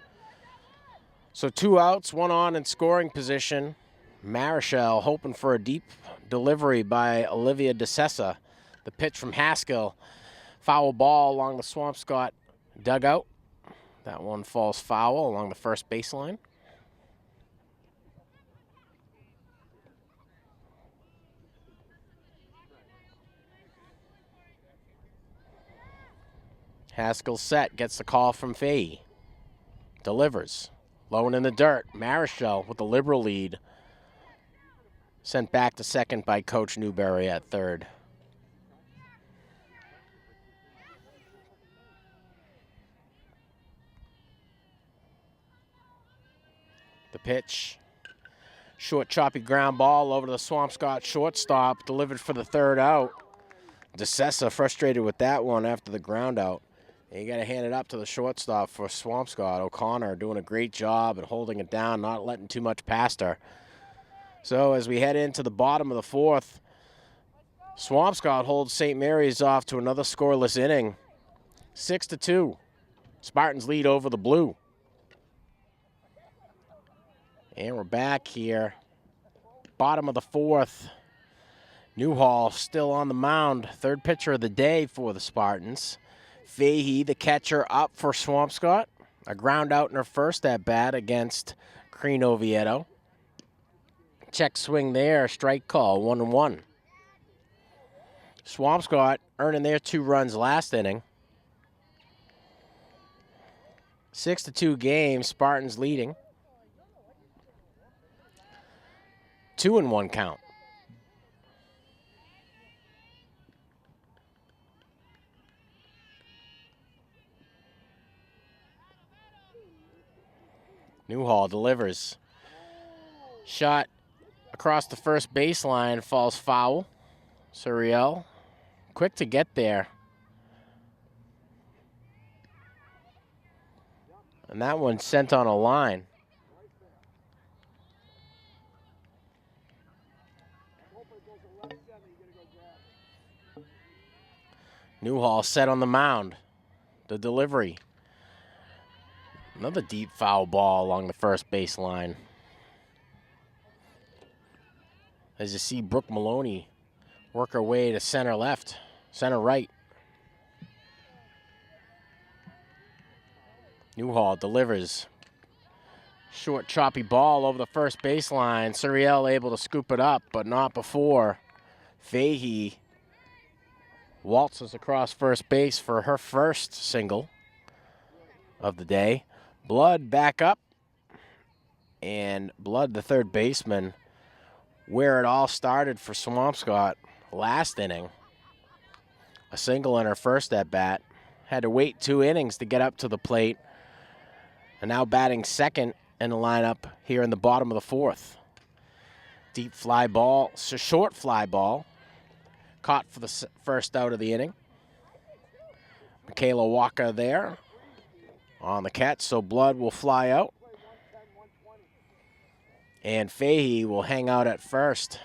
So 2 outs, 1 on in scoring position. Marichal hoping for a deep delivery by Olivia DeSessa. The pitch from Haskell. Foul ball along the Swampscott dugout. That one falls foul along the first baseline. Haskell set, gets the call from Fahey. Delivers. Low and in the dirt. Marichal with the liberal lead. Sent back to second by Coach Newberry at third. The pitch. Short, choppy ground ball over to the Swampscott shortstop. Delivered for the third out. DeSessa frustrated with that one after the ground out. And you got to hand it up to the shortstop for Swampscott. O'Connor doing a great job and holding it down, not letting too much past her. So as we head into the bottom of the fourth, Swampscott holds St. Mary's off to another scoreless inning. 6-2. Spartans lead over the Blue. And we're back here. Bottom of the fourth. Newhall still on the mound. Third pitcher of the day for the Spartans. Fahey, the catcher, up for Swampscott. A ground out in her first at-bat against Crean Oviedo. Check swing there, strike call, 1-1. Swampscott earning their 2 runs last inning. 6-2 game, Spartans leading. 2-1 count. Newhall delivers. Shot across the first baseline, falls foul. Surreal, quick to get there. And that one sent on a line. Newhall set on the mound. The delivery. Another deep foul ball along the first baseline. As you see Brooke Maloney work her way to center left, center right. Newhall delivers. Short, choppy ball over the first baseline. Surreal able to scoop it up, but not before Fahey waltzes across first base for her first single of the day. Blood back up, and Blood, the third baseman, where it all started for Swampscott last inning. A single in her first at-bat. Had to wait 2 innings to get up to the plate, and now batting second in the lineup here in the bottom of the fourth. Deep fly ball, short fly ball, caught for the first out of the inning. Michaela Walker there on the catch, so Blood will fly out. And Fahey will hang out at first.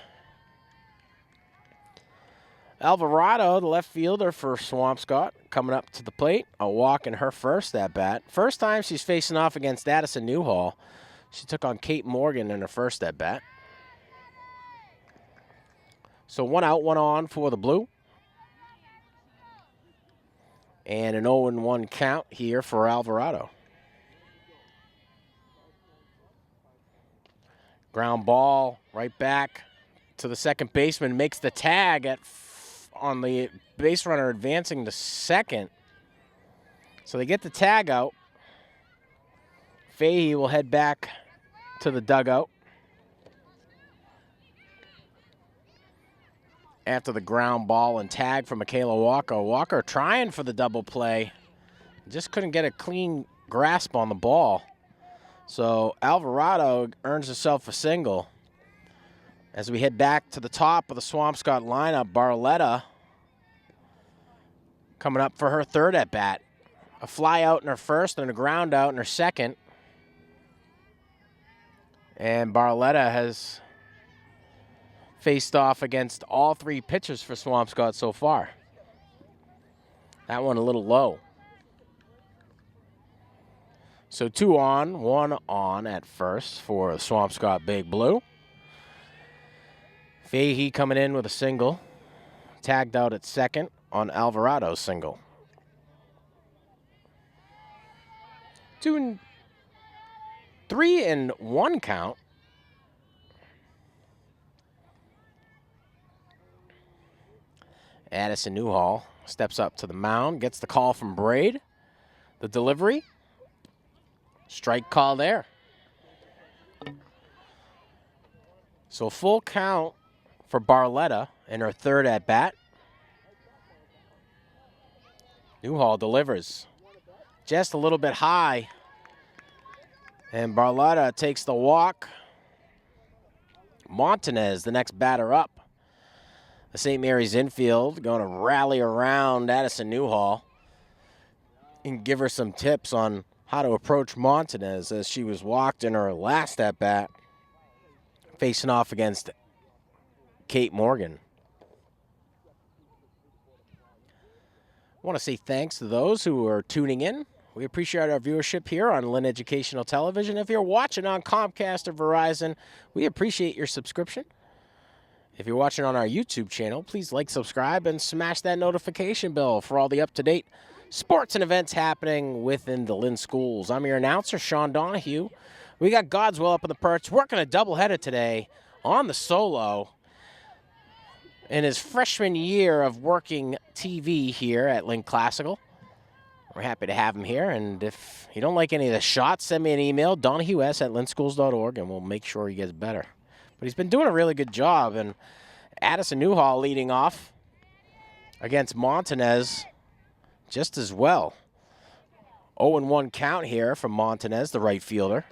Alvarado, the left fielder for Swampscott, coming up to the plate. A walk in her first at-bat. First time she's facing off against Addison Newhall. She took on Kate Morgan in her first at-bat. So 1 out, 1 on for the Blue. And an 0-1 count here for Alvarado. Ground ball right back to the second baseman. Makes the tag on the base runner advancing to second. So they get the tag out. Fahey will head back to the dugout after the ground ball and tag from Michaela Walker. Walker trying for the double play. Just couldn't get a clean grasp on the ball. So Alvarado earns herself a single. As we head back to the top of the Swampscott lineup, Barletta coming up for her third at-bat. A fly out in her first and a ground out in her second. And Barletta has faced off against all three pitchers for Swampscott so far. That one a little low. So 2 on, 1 on at first for Swampscott Big Blue. Fahey coming in with a single. Tagged out at second on Alvarado's single. 3-1 count. Addison Newhall steps up to the mound, gets the call from Braid. The delivery. Strike call there. So full count for Barletta in her third at bat. Newhall delivers just a little bit high. And Barletta takes the walk. Montanez, the next batter up. The St. Mary's infield going to rally around Addison Newhall and give her some tips on how to approach Montanez as she was walked in her last at-bat, facing off against Kate Morgan. I want to say thanks to those who are tuning in. We appreciate our viewership here on Lynn Educational Television. If you're watching on Comcast or Verizon, we appreciate your subscription. If you're watching on our YouTube channel, please like, subscribe, and smash that notification bell for all the up-to-date sports and events happening within the Lynn schools. I'm your announcer, Sean Donahue. We got Godswell up in the perch, working a doubleheader today on the solo in his freshman year of working TV here at Lynn Classical. We're happy to have him here, and if you don't like any of the shots, send me an email, donahues@lynnschools.org, and we'll make sure he gets better. But he's been doing a really good job, and Addison Newhall leading off against Montanez just as well. 0-1 count here from Montanez, the right fielder.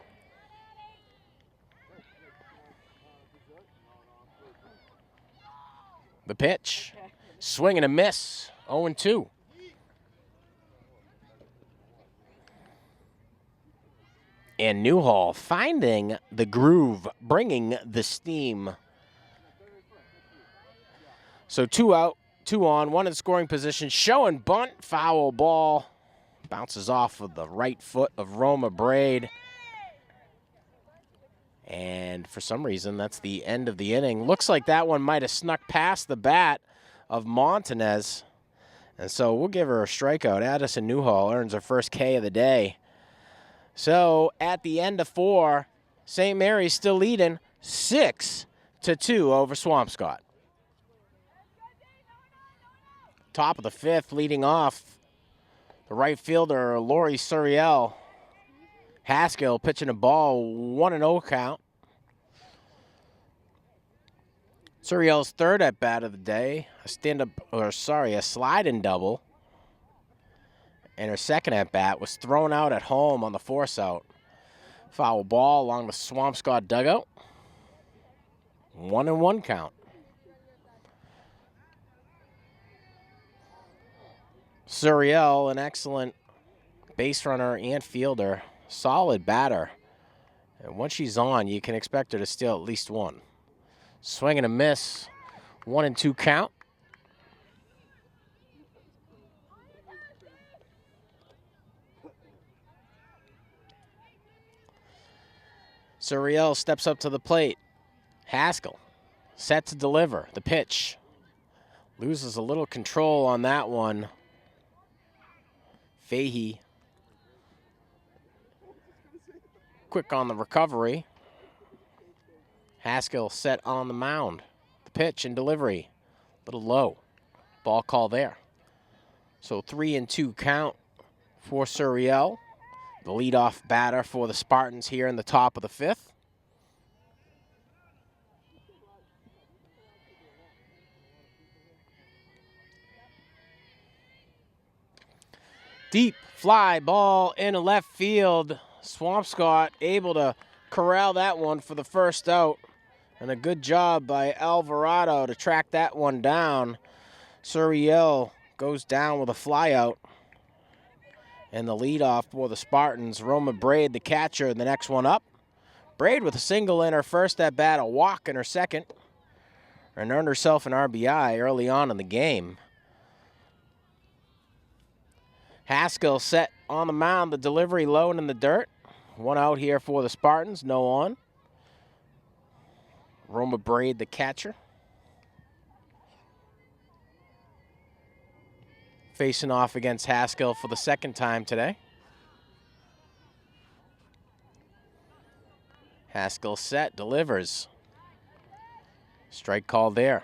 The pitch, swing and a miss, 0-2. And Newhall finding the groove, bringing the steam. So 2 out, 2 on, 1 in scoring position, showing bunt, foul ball. Bounces off of the right foot of Roma Braid. And for some reason, that's the end of the inning. Looks like that one might have snuck past the bat of Montanez. And so we'll give her a strikeout. Addison Newhall earns her first K of the day. So at the end of 4, St. Mary's still leading 6-2 over Swampscott. Top of the 5th, leading off, the right fielder, Lori Suriel. Haskell pitching a ball, 1-0 count. Suriel's third at bat of the day, a slide-in double. And her second at bat was thrown out at home on the force out. Foul ball along the Swampscott dugout. 1-1 count. Suriel, an excellent base runner and fielder, solid batter. And once she's on, you can expect her to steal at least one. Swing and a miss, 1-2 count. Suriel steps up to the plate. Haskell set to deliver. The pitch. Loses a little control on that one. Fahey quick on the recovery. Haskell set on the mound. The pitch and delivery. A little low. Ball call there. So 3-2 count for Suriel. The leadoff batter for the Spartans here in the top of the 5th. Deep fly ball into left field. Swampscott able to corral that one for the first out. And a good job by Alvarado to track that one down. Suriel goes down with a fly out. And the leadoff for the Spartans, Roma Braid, the catcher, the next one up. Braid with a single in her first at bat, a walk in her second, and earned herself an RBI early on in the game. Haskell set on the mound, the delivery low and in the dirt. One out here for the Spartans, no on. Roma Braid, the catcher. Facing off against Haskell for the second time today. Haskell set, delivers. Strike called there.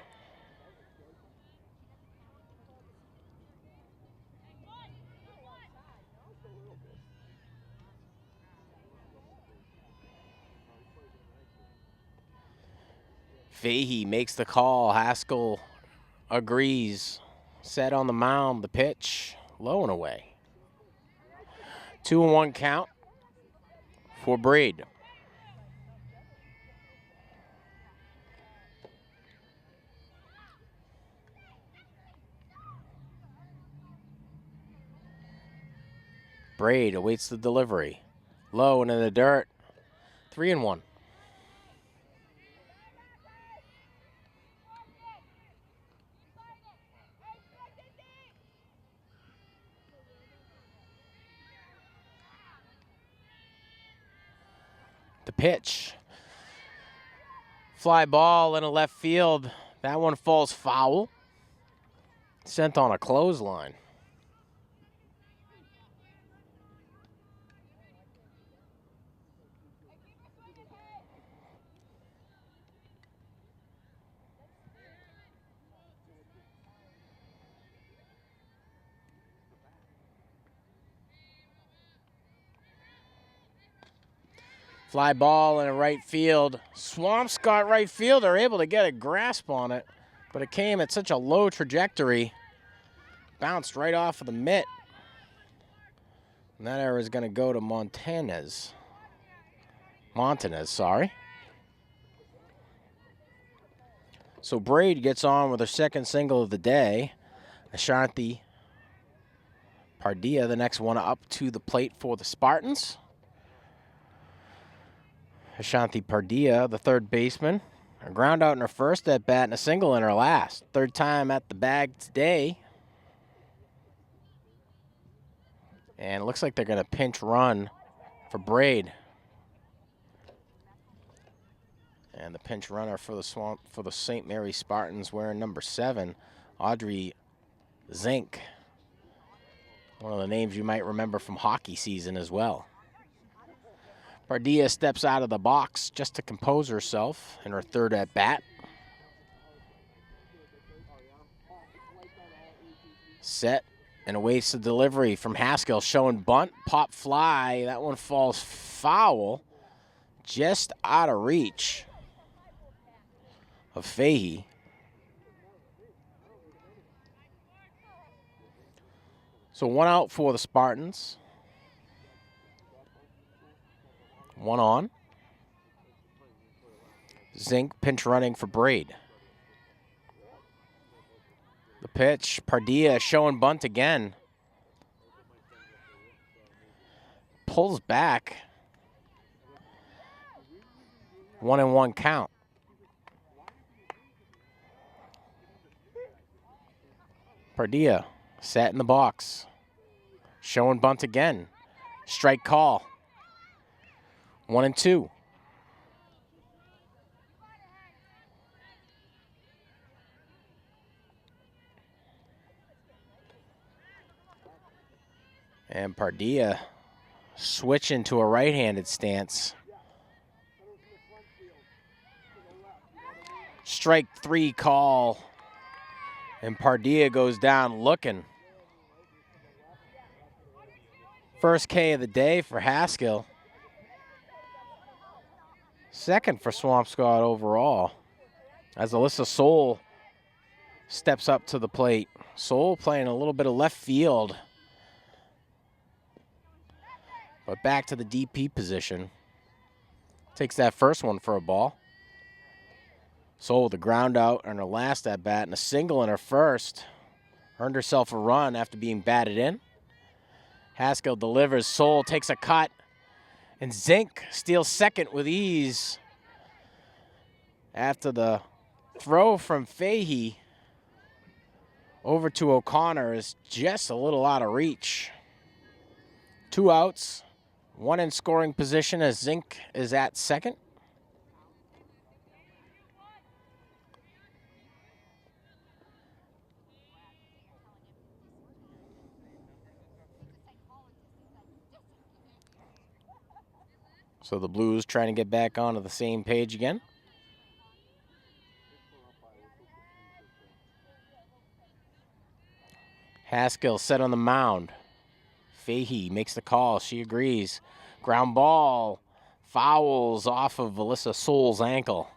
Fahey makes the call. Haskell agrees. Set on the mound, the pitch, low and away. 2-1 count for Braid. Braid awaits the delivery. Low and in the dirt. 3-1. The pitch. Fly ball in a left field. That one falls foul. Sent on a clothesline. Fly ball in a right field. Swampscott right fielder able to get a grasp on it, but it came at such a low trajectory. Bounced right off of the mitt. And that error is going to go to Montanez, sorry. So Braid gets on with her second single of the day. Ashanti Pardilla, the next one up to the plate for the Spartans. Ashanti Pardilla, the third baseman. A ground out in her first at bat and a single in her last. Third time at the bag today. And it looks like they're going to pinch run for Braid. And the pinch runner for the St. Mary Spartans wearing number 7, Audrey Zink. One of the names you might remember from hockey season as well. Pardilla steps out of the box just to compose herself in her third at bat. Set and awaits the delivery from Haskell, showing bunt, pop fly. That one falls foul, just out of reach of Fahey. So one out for the Spartans. One on. Zink pinch running for Braid. The pitch, Pardilla showing bunt again. Pulls back. 1-1 count. Pardilla sat in the box. Showing bunt again. Strike call. 1-2. And Pardilla switching to a right-handed stance. Strike 3 call. And Pardilla goes down looking. First K of the day for Haskell. Second for Swampscott overall. As Alyssa Soul steps up to the plate. Soul playing a little bit of left field. But back to the DP position. Takes that first one for a ball. Soul with a ground out on her last at bat and a single in her first. Earned herself a run after being batted in. Haskell delivers. Soul takes a cut And Zink steals second with ease after the throw from Fahey over to O'Connor is just a little out of reach. 2 outs, 1 in scoring position as Zink is at second. So the Blues trying to get back onto the same page again. Haskell set on the mound. Fahey makes the call. She agrees. Ground ball fouls off of Alyssa Soul's ankle.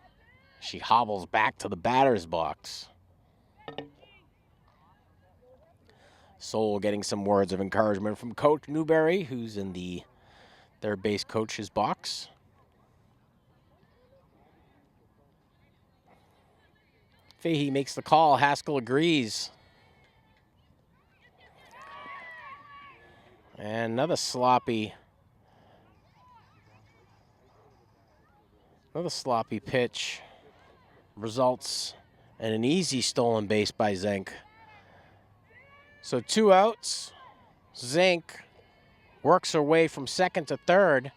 She hobbles back to the batter's box. Soul getting some words of encouragement from Coach Newberry, who's in the third base coach's box. Fahey makes the call. Haskell agrees. And another sloppy pitch results in an easy stolen base by Zink. So 2 outs. Zink works her way from second to third.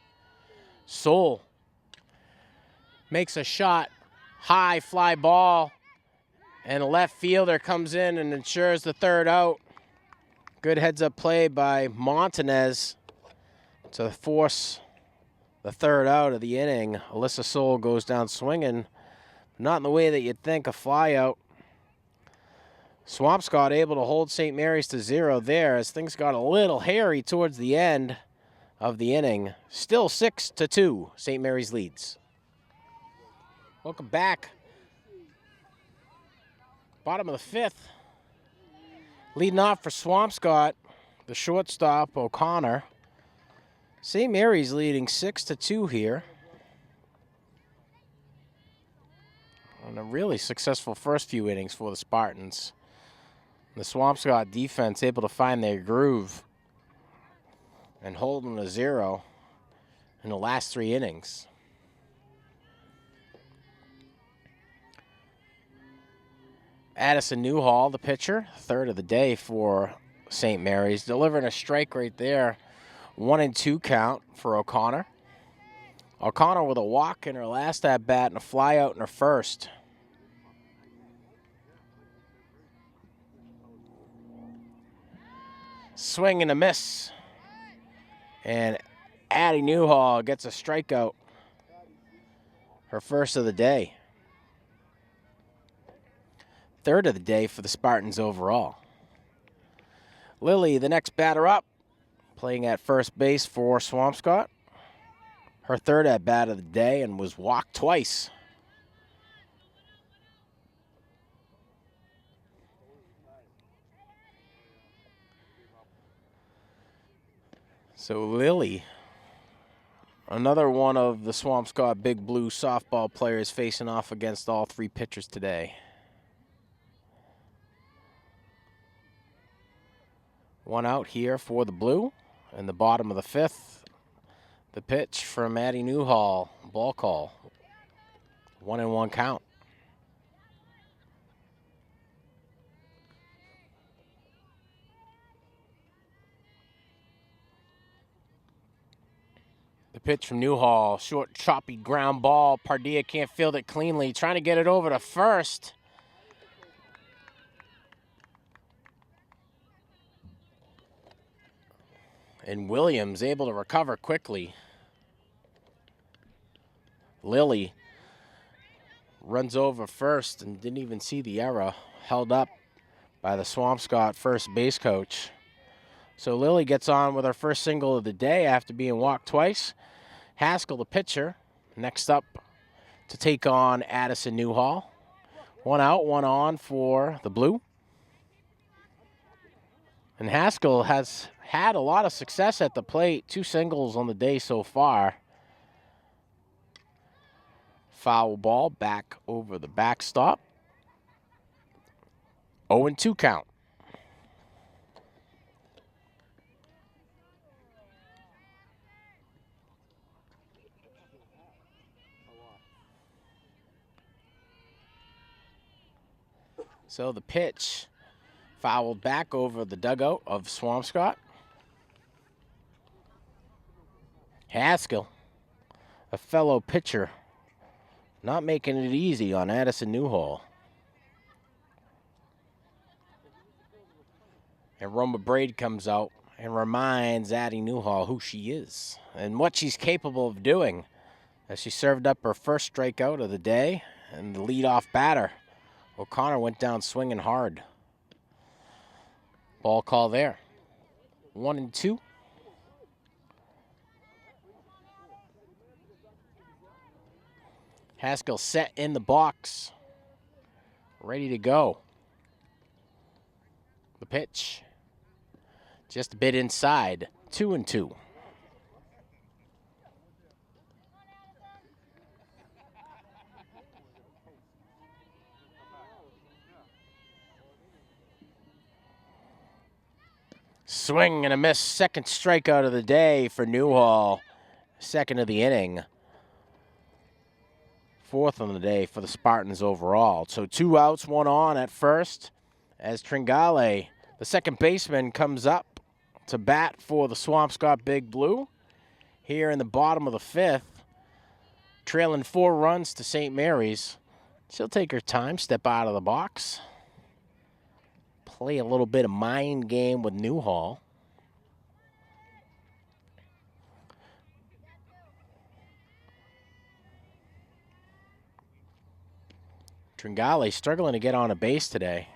Soul makes a shot, high fly ball, and a left fielder comes in and ensures the 3rd out. Good heads-up play by Montanez to force the 3rd out of the inning. Alyssa Soul goes down swinging, not in the way that you'd think, a fly out. Swampscott able to hold St. Mary's to 0 there as things got a little hairy towards the end of the inning. Still 6-2, St. Mary's leads. Welcome back. Bottom of the 5th. Leading off for Swampscott, the shortstop, O'Connor. St. Mary's leading 6-2 here. And a really successful first few innings for the Spartans. The Swampscott defense able to find their groove and hold them to 0 in the last 3 innings. Addison Newhall, the pitcher, 3rd of the day for St. Mary's, delivering a strike right there. 1-2 count for O'Connor. O'Connor with a walk in her last at-bat and a fly out in her first. Swing and a miss. And Addie Newhall gets a strikeout. Her first of the day. 3rd of the day for the Spartans overall. Lily, the next batter up, playing at first base for Swampscott. Her 3rd at-bat of the day and was walked twice. So Lily, another one of the Swampscott Big Blue softball players facing off against all 3 pitchers today. 1 out here for the Blue. In the bottom of the 5th, the pitch from Addie Newhall, ball call. 1-1 count. The pitch from Newhall, short, choppy ground ball. Pardilla can't field it cleanly, trying to get it over to first. And Williams able to recover quickly. Lily runs over first and didn't even see the error, held up by the Swampscott first base coach. So Lily gets on with her first single of the day after being walked twice. Haskell, the pitcher, next up to take on Addison Newhall. 1 out, 1 on for the Blue. And Haskell has had a lot of success at the plate. 2 singles on the day so far. Foul ball back over the backstop. 0-2 count. So the pitch fouled back over the dugout of Swampscott. Haskell, a fellow pitcher, not making it easy on Addison Newhall. And Roma Braid comes out and reminds Addie Newhall who she is and what she's capable of doing as she served up her first strikeout of the day. And the leadoff batter, O'Connor, went down swinging hard. Ball call there. 1-2. Haskell set in the box, ready to go. The pitch, just a bit inside, 2-2. Swing and a miss, second strikeout of the day for Newhall, second of the inning. Fourth on the day for the Spartans overall. So 2 outs, 1 on at first as Tringale, the second baseman, comes up to bat for the Swampscott Big Blue here in the bottom of the 5th, trailing 4 runs to St. Mary's. She'll take her time, step out of the box, play a little bit of mind game with Newhall. Tringale struggling to get on a base today.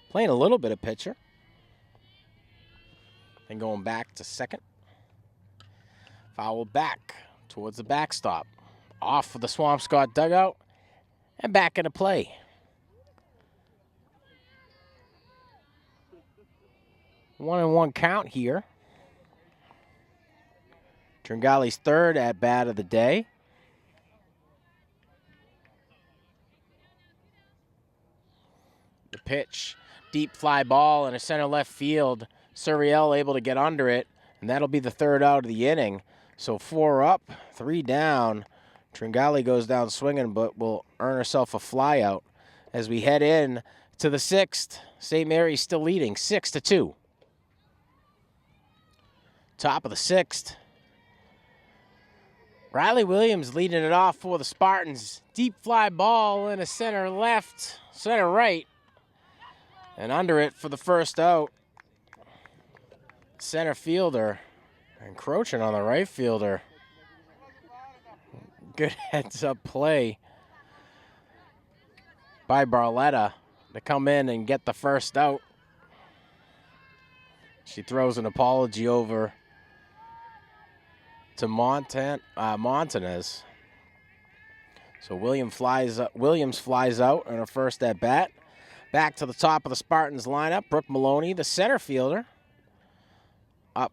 Playing a little bit of pitcher. And going back to second. Foul back towards the backstop. Off of the Swampscott dugout. And back into play. One and one count here. Tringale's third at bat of the day. The pitch, deep fly ball in a center left field. Suriel able to get under it, and that'll be the third out of the inning. So 4 up, 3 down. Tringale goes down swinging, but will earn herself a fly out as we head in to the 6th. St. Mary's still leading 6-2. Top of the 6th. Riley Williams leading it off for the Spartans. Deep fly ball in a center left, center right. And under it for the first out. Center fielder encroaching on the right fielder. Good heads up play by Barletta to come in and get the first out. She throws an apology over to Montanez. So Williams flies out on her first at bat. Back to the top of the Spartans lineup. Brooke Maloney, the center fielder, up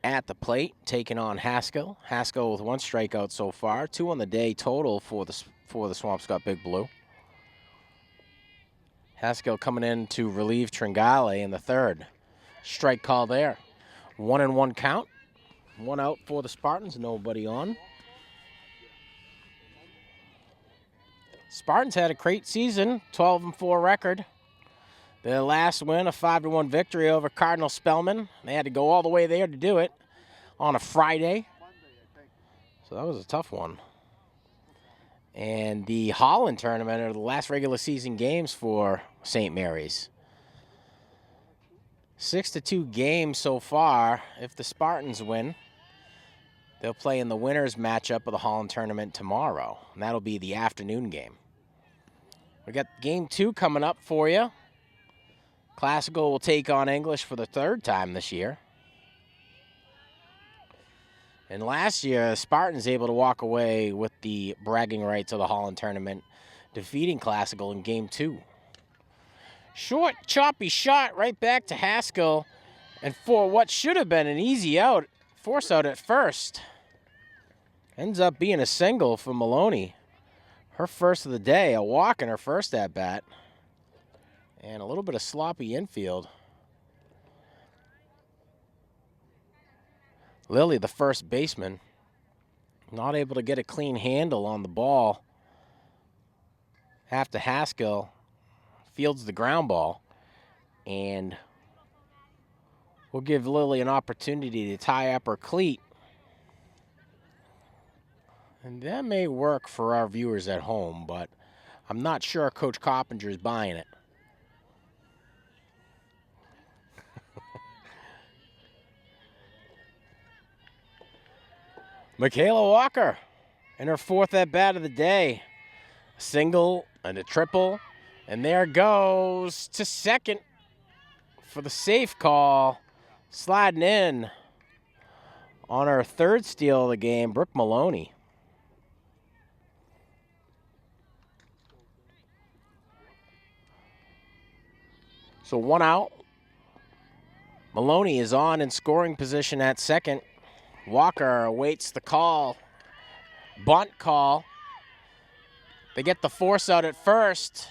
at the plate, taking on Haskell. Haskell with 1 strikeout so far, 2 on the day total for the Swampscott Big Blue. Haskell coming in to relieve Tringale in the 3rd. Strike call there. 1-1 count. 1 out for the Spartans, nobody on. Spartans had a great season, 12-4 record. Their last win, a 5-1 victory over Cardinal Spellman. They had to go all the way there to do it on a Friday. So that was a tough one. And the Holland tournament are the last regular season games for St. Mary's. 6-2 game so far. If the Spartans win, they'll play in the winners matchup of the Holland tournament tomorrow. And that'll be the afternoon game. We got game 2 coming up for you. Classical will take on English for the 3rd time this year. And last year, the Spartans able to walk away with the bragging rights of the Holland tournament, defeating Classical in game 2. Short, choppy shot right back to Haskell. And for what should have been an easy out, force out at first. Ends up being a single for Maloney. Her first of the day, a walk in her first at-bat. And a little bit of sloppy infield. Lily, the first baseman, Not able to get a clean handle on the ball after Haskell fields the ground ball. And we'll give Lily an opportunity to tie up her cleat. And that may work for our viewers at home, but I'm not sure Coach Coppinger is buying it. Michaela Walker in her 4th at-bat of the day. A single and a triple, and there goes to second for the safe call. Sliding in on her 3rd steal of the game, Brooke Maloney. So 1 out. Maloney is on in scoring position at second. Walker awaits the call. Bunt call. They get the force out at first.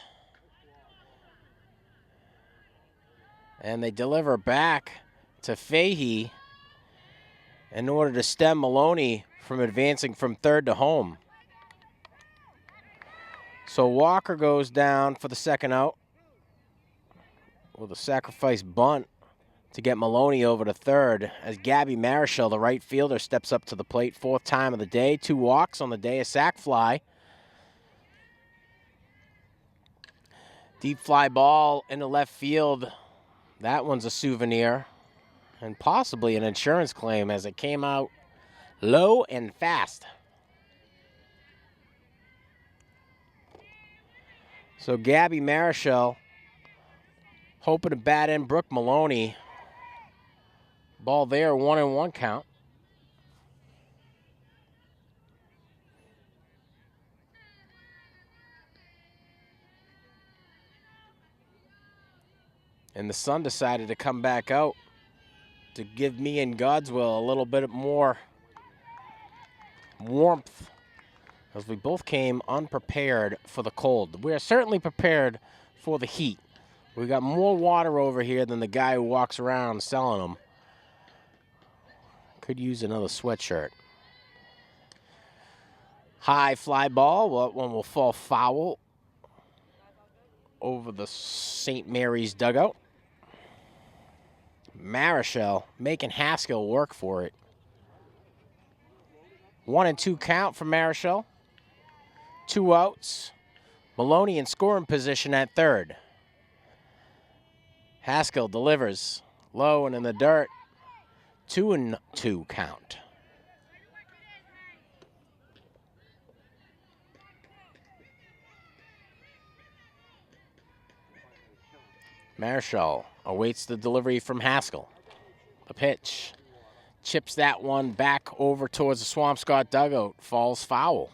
And they deliver back to Fahey in order to stem Maloney from advancing from 3rd to home. So Walker goes down for the 2nd out with a sacrifice bunt to get Maloney over to 3rd as Gabby Marichal, the right fielder, steps up to the plate. 4th time of the day, 2 walks on the day, a sac fly. Deep fly ball into left field. That one's a souvenir and possibly an insurance claim as it came out low and fast. So Gabby Marichal hoping to bat in Brooke Maloney. Ball there, 1-1 count. And the sun decided to come back out to give me and Godswill a little bit more warmth as we both came unprepared for the cold. We are certainly prepared for the heat. We got more water over here than the guy who walks around selling them. Could use another sweatshirt. High fly ball. Well, that one will fall foul over the St. Mary's dugout. Marichal making Haskell work for it. 1-2 count for Marichal. 2 outs. Maloney in scoring position at 3rd. Haskell delivers low and in the dirt. 2-2 count. Marichal awaits the delivery from Haskell. The pitch. Chips that one back over towards the Swampscott dugout. Falls foul.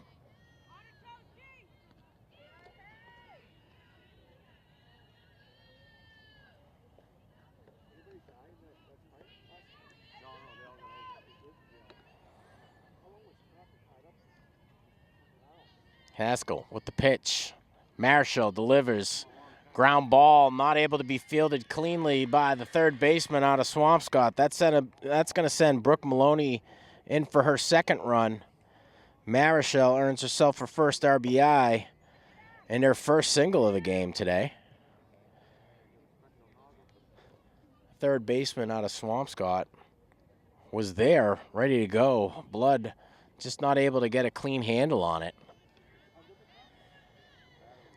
Haskell with the pitch. Marichal delivers. Ground ball, not able to be fielded cleanly by the 3rd baseman out of Swampscott. That's going to send Brooke Maloney in for her 2nd run. Marichal earns herself her 1st RBI and her 1st single of the game today. 3rd baseman out of Swampscott was there, ready to go. Blood just not able to get a clean handle on it.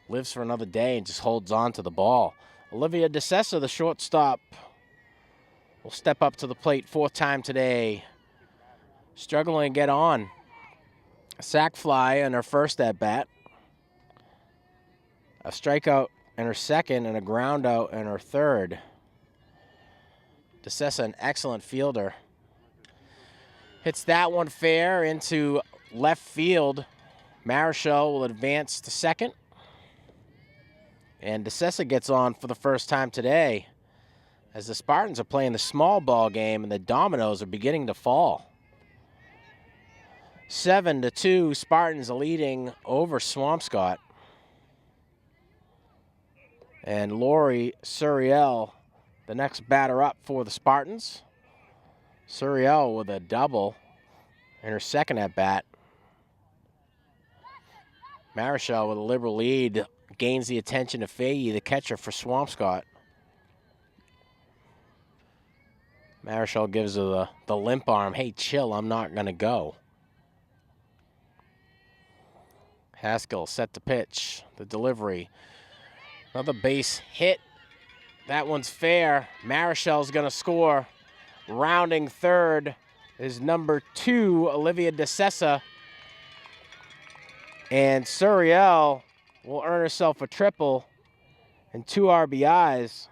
Lives for another day and just holds on to the ball. Olivia DeSessa, the shortstop, will step up to the plate 4th time today. Struggling to get on. A sac fly in her 1st at-bat. A strikeout in her 2nd and a ground out in her 3rd. DeSessa, an excellent fielder. Hits that one fair into left field. Marichal will advance to 2nd. And DeSessa gets on for the 1st time today as the Spartans are playing the small ball game and the dominoes are beginning to fall. 7-2, Spartans leading over Swampscott. And Lori Suriel, the next batter up for the Spartans. Suriel with a double in her 2nd at-bat. Marichal with a liberal lead gains the attention of Fahey, the catcher for Swampscott. Marichal gives her the limp arm. Hey, chill, I'm not going to go. Haskell set to pitch. The delivery. Another base hit. That one's fair. Marichal's going to score. Rounding third is number 2, Olivia DeSessa. And Suriel will earn herself a triple and 2 RBIs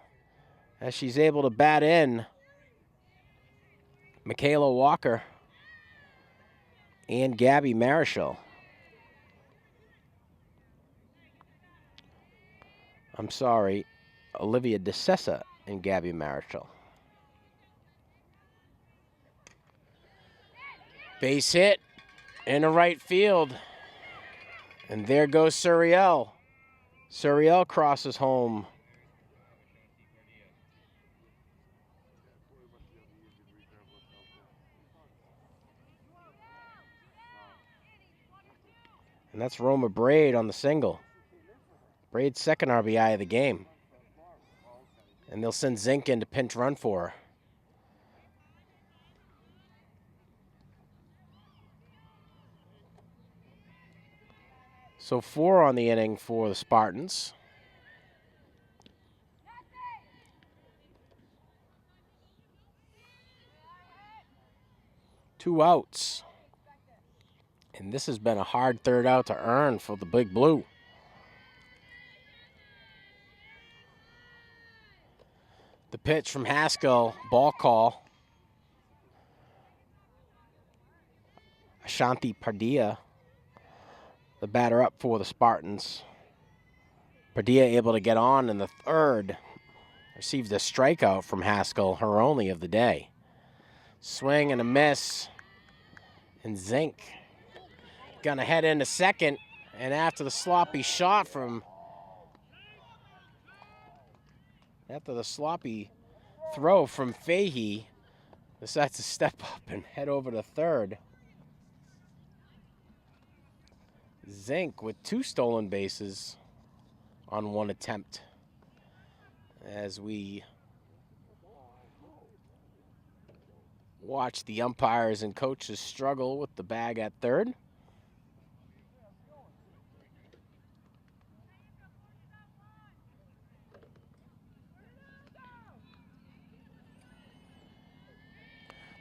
as she's able to bat in Michaela Walker and Gabby Marichal. I'm sorry, Olivia DeSessa and Gabby Marichal. Base hit in the right field. And there goes Suriel. Suriel crosses home. And that's Roma Braid on the single. Braid's second RBI of the game. And they'll send Zink in to pinch run for her. So 4 on the inning for the Spartans. Two outs. And this has been a hard third out to earn for the Big Blue. The pitch from Haskell, ball call. Ashanti Padilla, the batter up for the Spartans. Padilla able to get on in the third. Received a strikeout from Haskell, her only of the day. Swing and a miss. And Zink gonna head into second. And after the sloppy shot from... After the sloppy throw from Fahey, decides to step up and head over to third. Zink with 2 stolen bases on 1 attempt as we watch the umpires and coaches struggle with the bag at third.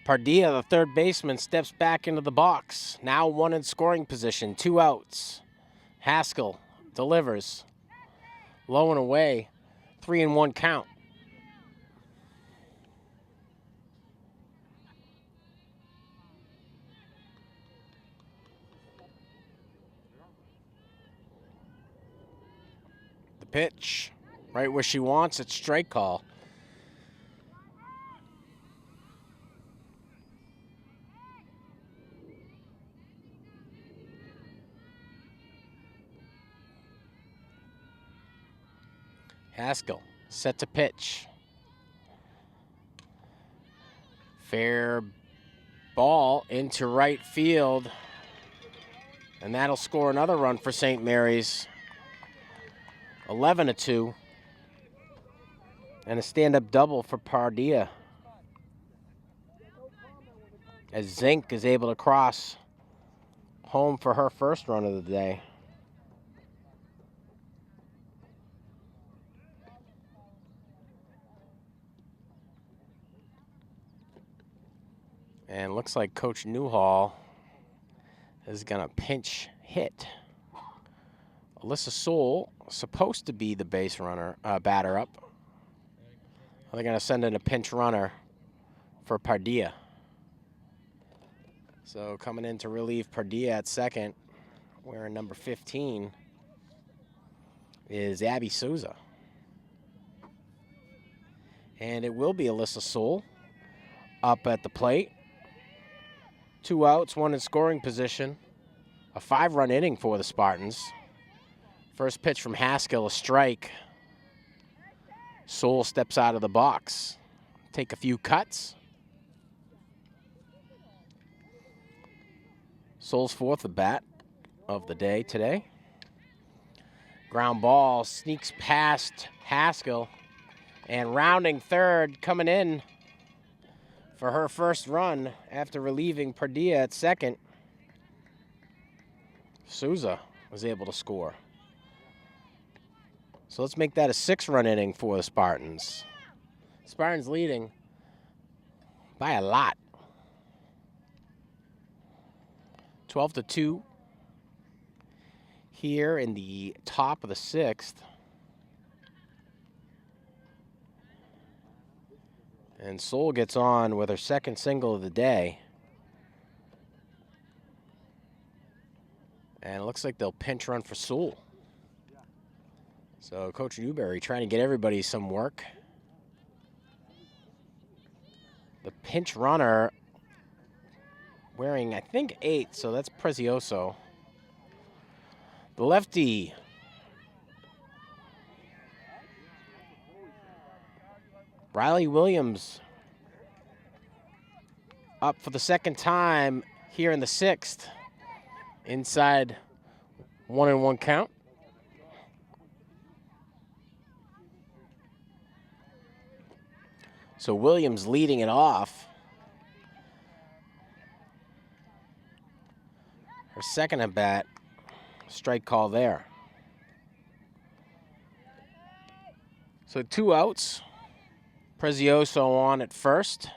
Pardilla, the third baseman, steps back into the box. Now 1 in scoring position, 2 outs. Haskell delivers. Low and away, 3-1 count. The pitch, right where she wants it, strike call. Haskell set to pitch. Fair ball into right field. And that'll score another run for St. Mary's. 11-2. And a stand-up double for Pardilla. As Zink is able to cross home for her first run of the day. And looks like Coach Newhall is going to pinch hit. Alyssa Soule, supposed to be the base runner, batter up. They're going to send in a pinch runner for Pardilla. So coming in to relieve Pardilla at second, wearing number 15, is Abby Souza. And it will be Alyssa Soule up at the plate. 2 outs, 1 in scoring position. A 5-run inning for the Spartans. First pitch from Haskell, a strike. Soule steps out of the box. Take a few cuts. Soule's 4th at bat of the day today. Ground ball sneaks past Haskell. And rounding third, coming in for her first run after relieving Padilla at second, Souza was able to score. So let's make that a 6-run inning for the Spartans. Spartans leading by a lot. 12-2 here in the top of the 6th. And Soul gets on with her second single of the day. And it looks like they'll pinch run for Soul. So Coach Newberry trying to get everybody some work. The pinch runner wearing, I think, 8, so that's Prezioso. The lefty. Riley Williams up for the second time here in the 6th. Inside 1-1 count. So Williams leading it off. Her second at bat, strike call there. So 2 outs. Prezioso on at first.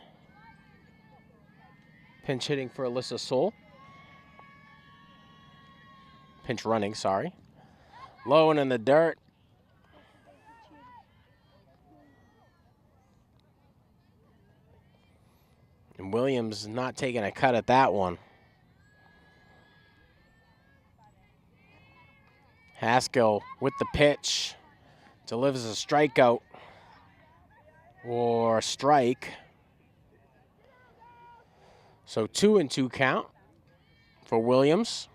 Pinch hitting for Alyssa Soul. Pinch running, sorry. Low and in the dirt. And Williams not taking a cut at that one. Haskell with the pitch. Delivers a strikeout. Or a strike. So 2-2 count for Williams.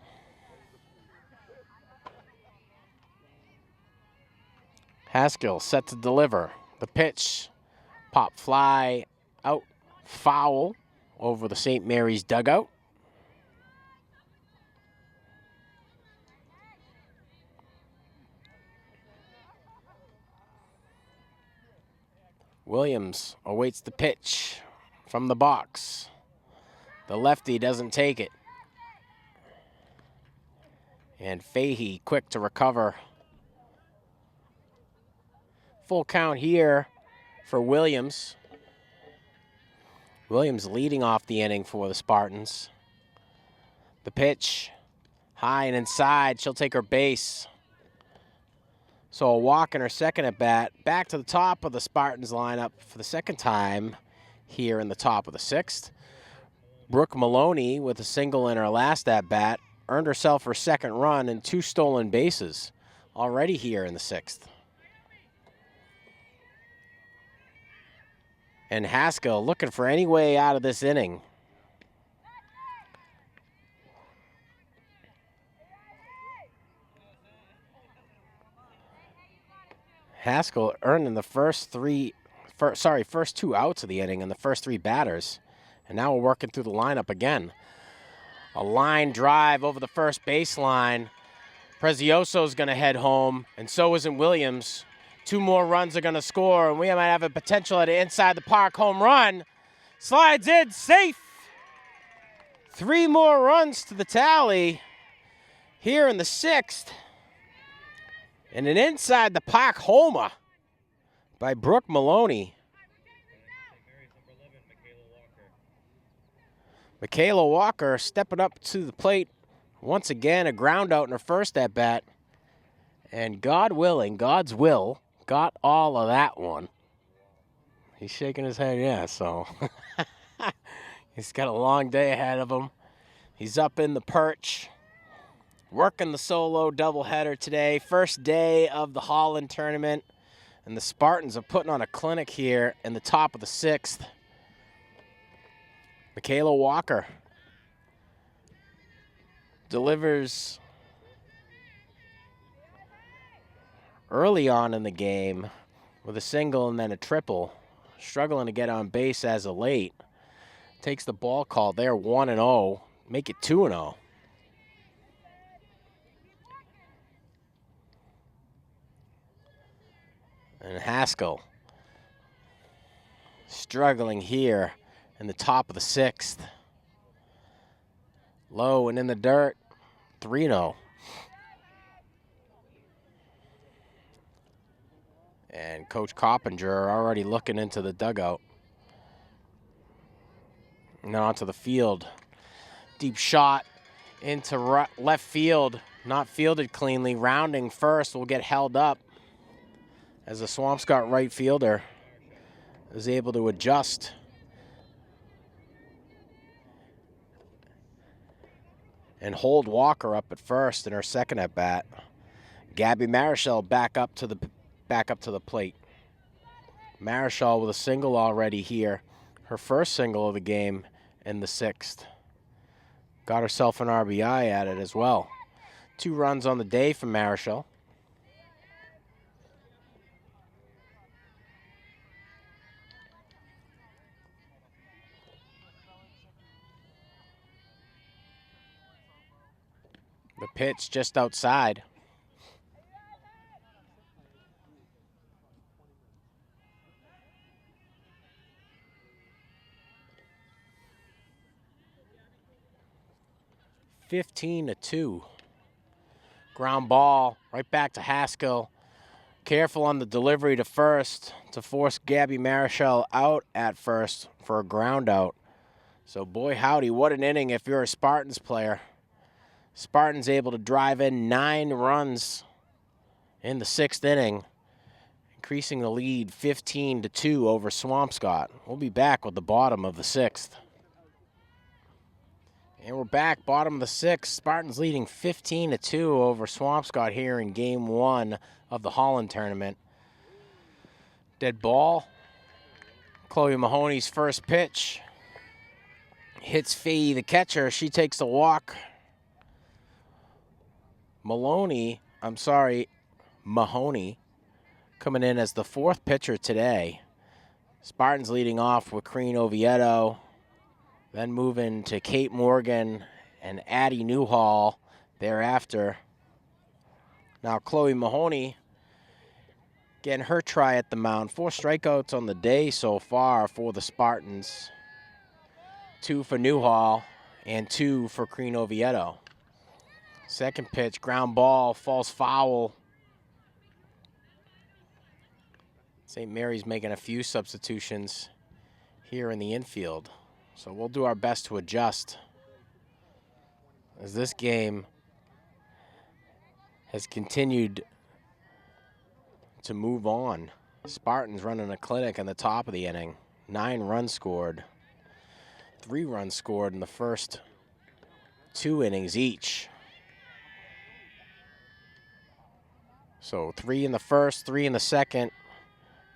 Haskell set to deliver. The pitch, pop fly out, foul over the St. Mary's dugout. Williams awaits the pitch from the box. The lefty doesn't take it. And Fahey quick to recover. Full count here for Williams. Williams leading off the inning for the Spartans. The pitch, high and inside. She'll take her base. So a walk in her second at bat. Back to the top of the Spartans lineup for the second time here in the top of the 6th. Brooke Maloney with a single in her last at bat earned herself her second run and 2 stolen bases already here in the 6th. And Haskell looking for any way out of this inning. Haskell earning the first 2 outs of the inning and the first 3 batters. And now we're working through the lineup again. A line drive over the first baseline. Prezioso's going to head home, and so isn't Williams. 2 more runs are going to score, and we might have a potential at an inside the park home run. Slides in, safe. 3 more runs to the tally here in the 6th. And an inside the park homer by Brooke Maloney. Michaela Walker stepping up to the plate once again, a ground out in her first at bat. And God willing, God's will, got all of that one. He's shaking his head, yeah, so. He's got a long day ahead of him. He's up in the perch, working the solo doubleheader today. First day of the Holland tournament. And the Spartans are putting on a clinic here in the top of the 6th. Michaela Walker delivers early on in the game with a single and then a triple. Struggling to get on base as of late. Takes the ball call there, 1-0. Make it 2-0. And Haskell struggling here in the top of the 6th. Low and in the dirt, 3-0. And Coach Coppinger already looking into the dugout. Now onto the field. Deep shot into left field. Not fielded cleanly. Rounding first will get held up as the Swampscott right fielder is able to adjust. And hold Walker up at first in her second at bat. Gabby Marichal back up to the plate. Marichal with a single already here. Her first single of the game in the 6th. Got herself an RBI at it as well. 2 runs on the day from Marichal. The pitch just outside. (15-2). Ground ball right back to Haskell. Careful on the delivery to first to force Gabby Marichal out at first for a ground out. So boy howdy, what an inning if you're a Spartans player. Spartans able to drive in 9 runs in the 6th inning, increasing the lead 15-2 over Swampscott. We'll be back with the bottom of the 6th. And we're back, bottom of the 6th. Spartans leading 15-2 over Swampscott here in Game 1 of the Holland tournament. Dead ball. Chloe Mahoney's first pitch. Hits Faye, the catcher. She takes the walk. Mahoney coming in as the 4th pitcher today. Spartans leading off with Crean Oviedo, then moving to Kate Morgan and Addie Newhall thereafter. Now Chloe Mahoney getting her try at the mound. 4 strikeouts on the day so far for the Spartans. 2 for Newhall and 2 for Crean Oviedo. Second pitch, ground ball, falls foul. St. Mary's making a few substitutions here in the infield. So we'll do our best to adjust as this game has continued to move on. Spartans running a clinic in the top of the inning. 9 runs scored. 3 runs scored in the first 2 innings each. So 3 in the first, 3 in the second,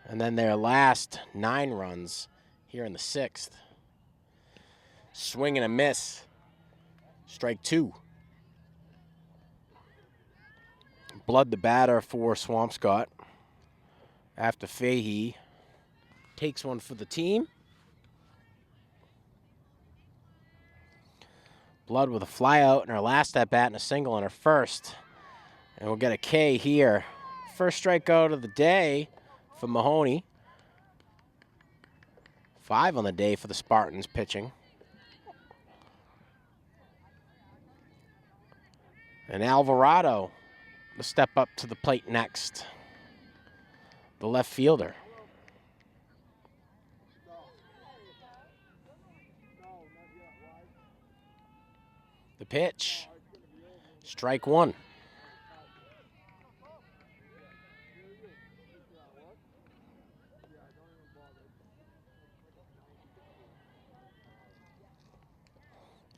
and then their last 9 runs here in the 6th. Swing and a miss. Strike 2. Blood the batter for Swampscott after Fahey takes one for the team. Blood with a fly out in her last at bat and a single in her first. And we'll get a K here. First strikeout of the day for Mahoney. 5 on the day for the Spartans pitching. And Alvarado will step up to the plate next. The left fielder. The pitch. Strike 1.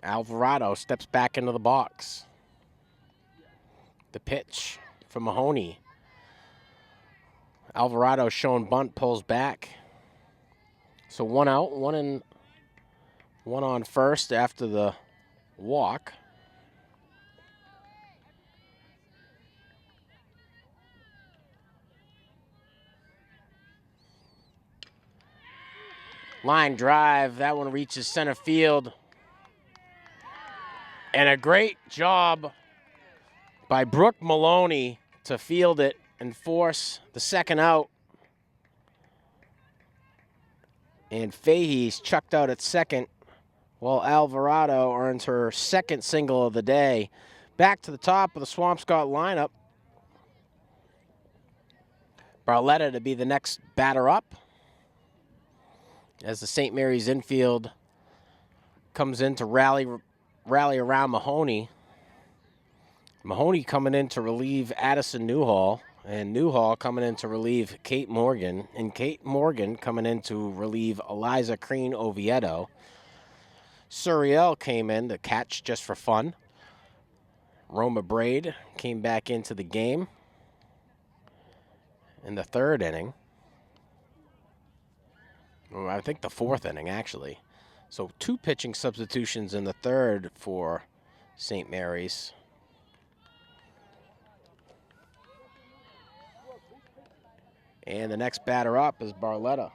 Alvarado steps back into the box. The pitch from Mahoney. Alvarado showing bunt, pulls back. So 1 out, 1 on first after the walk. Line drive, that one reaches center field. And a great job by Brooke Maloney to field it and force the second out And Fahey's chucked out at second, while Alvarado earns her second single of the day. Back to the top of the Swampscott lineup. Barletta to be the next batter up, as the St. Mary's infield comes in to rally around Mahoney. Mahoney coming in to relieve Addison Newhall, and Newhall coming in to relieve Kate Morgan, and Kate Morgan coming in to relieve Eliza Crean Oviedo. Suriel came in to catch just for fun. Roma Braid came back into the game in the third inning. Well, I think the fourth inning, actually. So 2 pitching substitutions in the third for St. Mary's. And the next batter up is Barletta.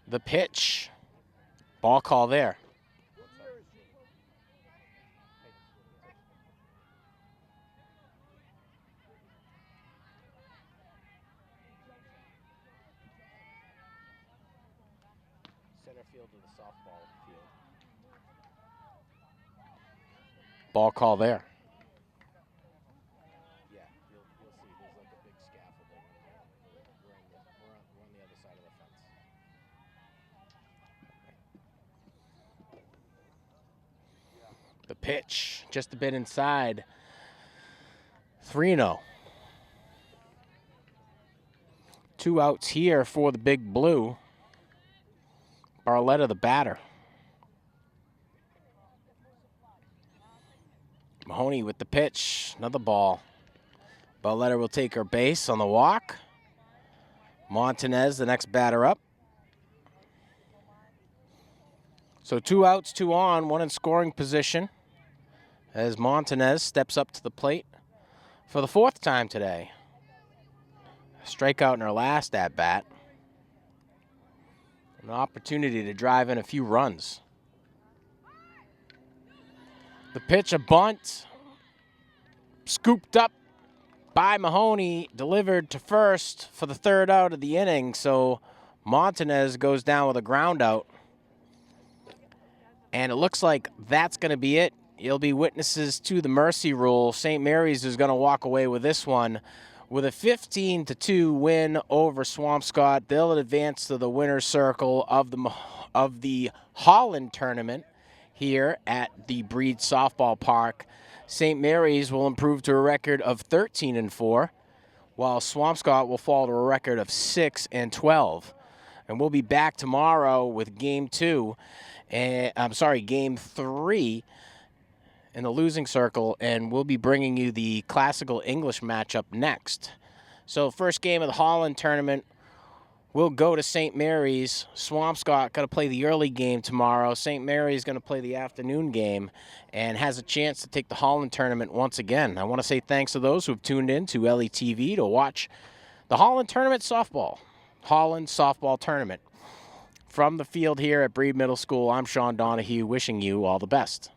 The pitch. Ball call there. Center field to the softball field. Ball call there. Yeah, you'll see there's like a big scaffolding. We're on the other side of the fence. The pitch, just a bit inside. 3-0. 2 outs here for the Big Blue. Barletta, the batter. Mahoney with the pitch, another ball. Barletta will take her base on the walk. Montanez, the next batter up. So 2 outs, 2 on, 1 in scoring position, as Montanez steps up to the plate for the 4th time today. A strikeout in her last at-bat. An opportunity to drive in a few runs. The pitch, a bunt. Scooped up by Mahoney, delivered to first for the 3rd out of the inning. So Montanez goes down with a ground out. And it looks like that's going to be it. You'll be witnesses to the mercy rule. St. Mary's is going to walk away with this one with a 15-2 win over Swampscott. They'll advance to the winner's circle of the Holland tournament here at the Breed Softball Park. St. Mary's will improve to a record of 13-4, while Swampscott will fall to a record of 6-12. And we'll be back tomorrow with Game 3 in the losing circle, and we'll be bringing you the classical English matchup next. So first game of the Holland tournament will go to St. Mary's. Swampscott going to play the early game tomorrow. St. Mary's going to play the afternoon game and has a chance to take the Holland tournament once again. I want to say thanks to those who have tuned in to LETV to watch the Holland tournament softball. Holland softball tournament. From the field here at Breed Middle School, I'm Sean Donahue, wishing you all the best.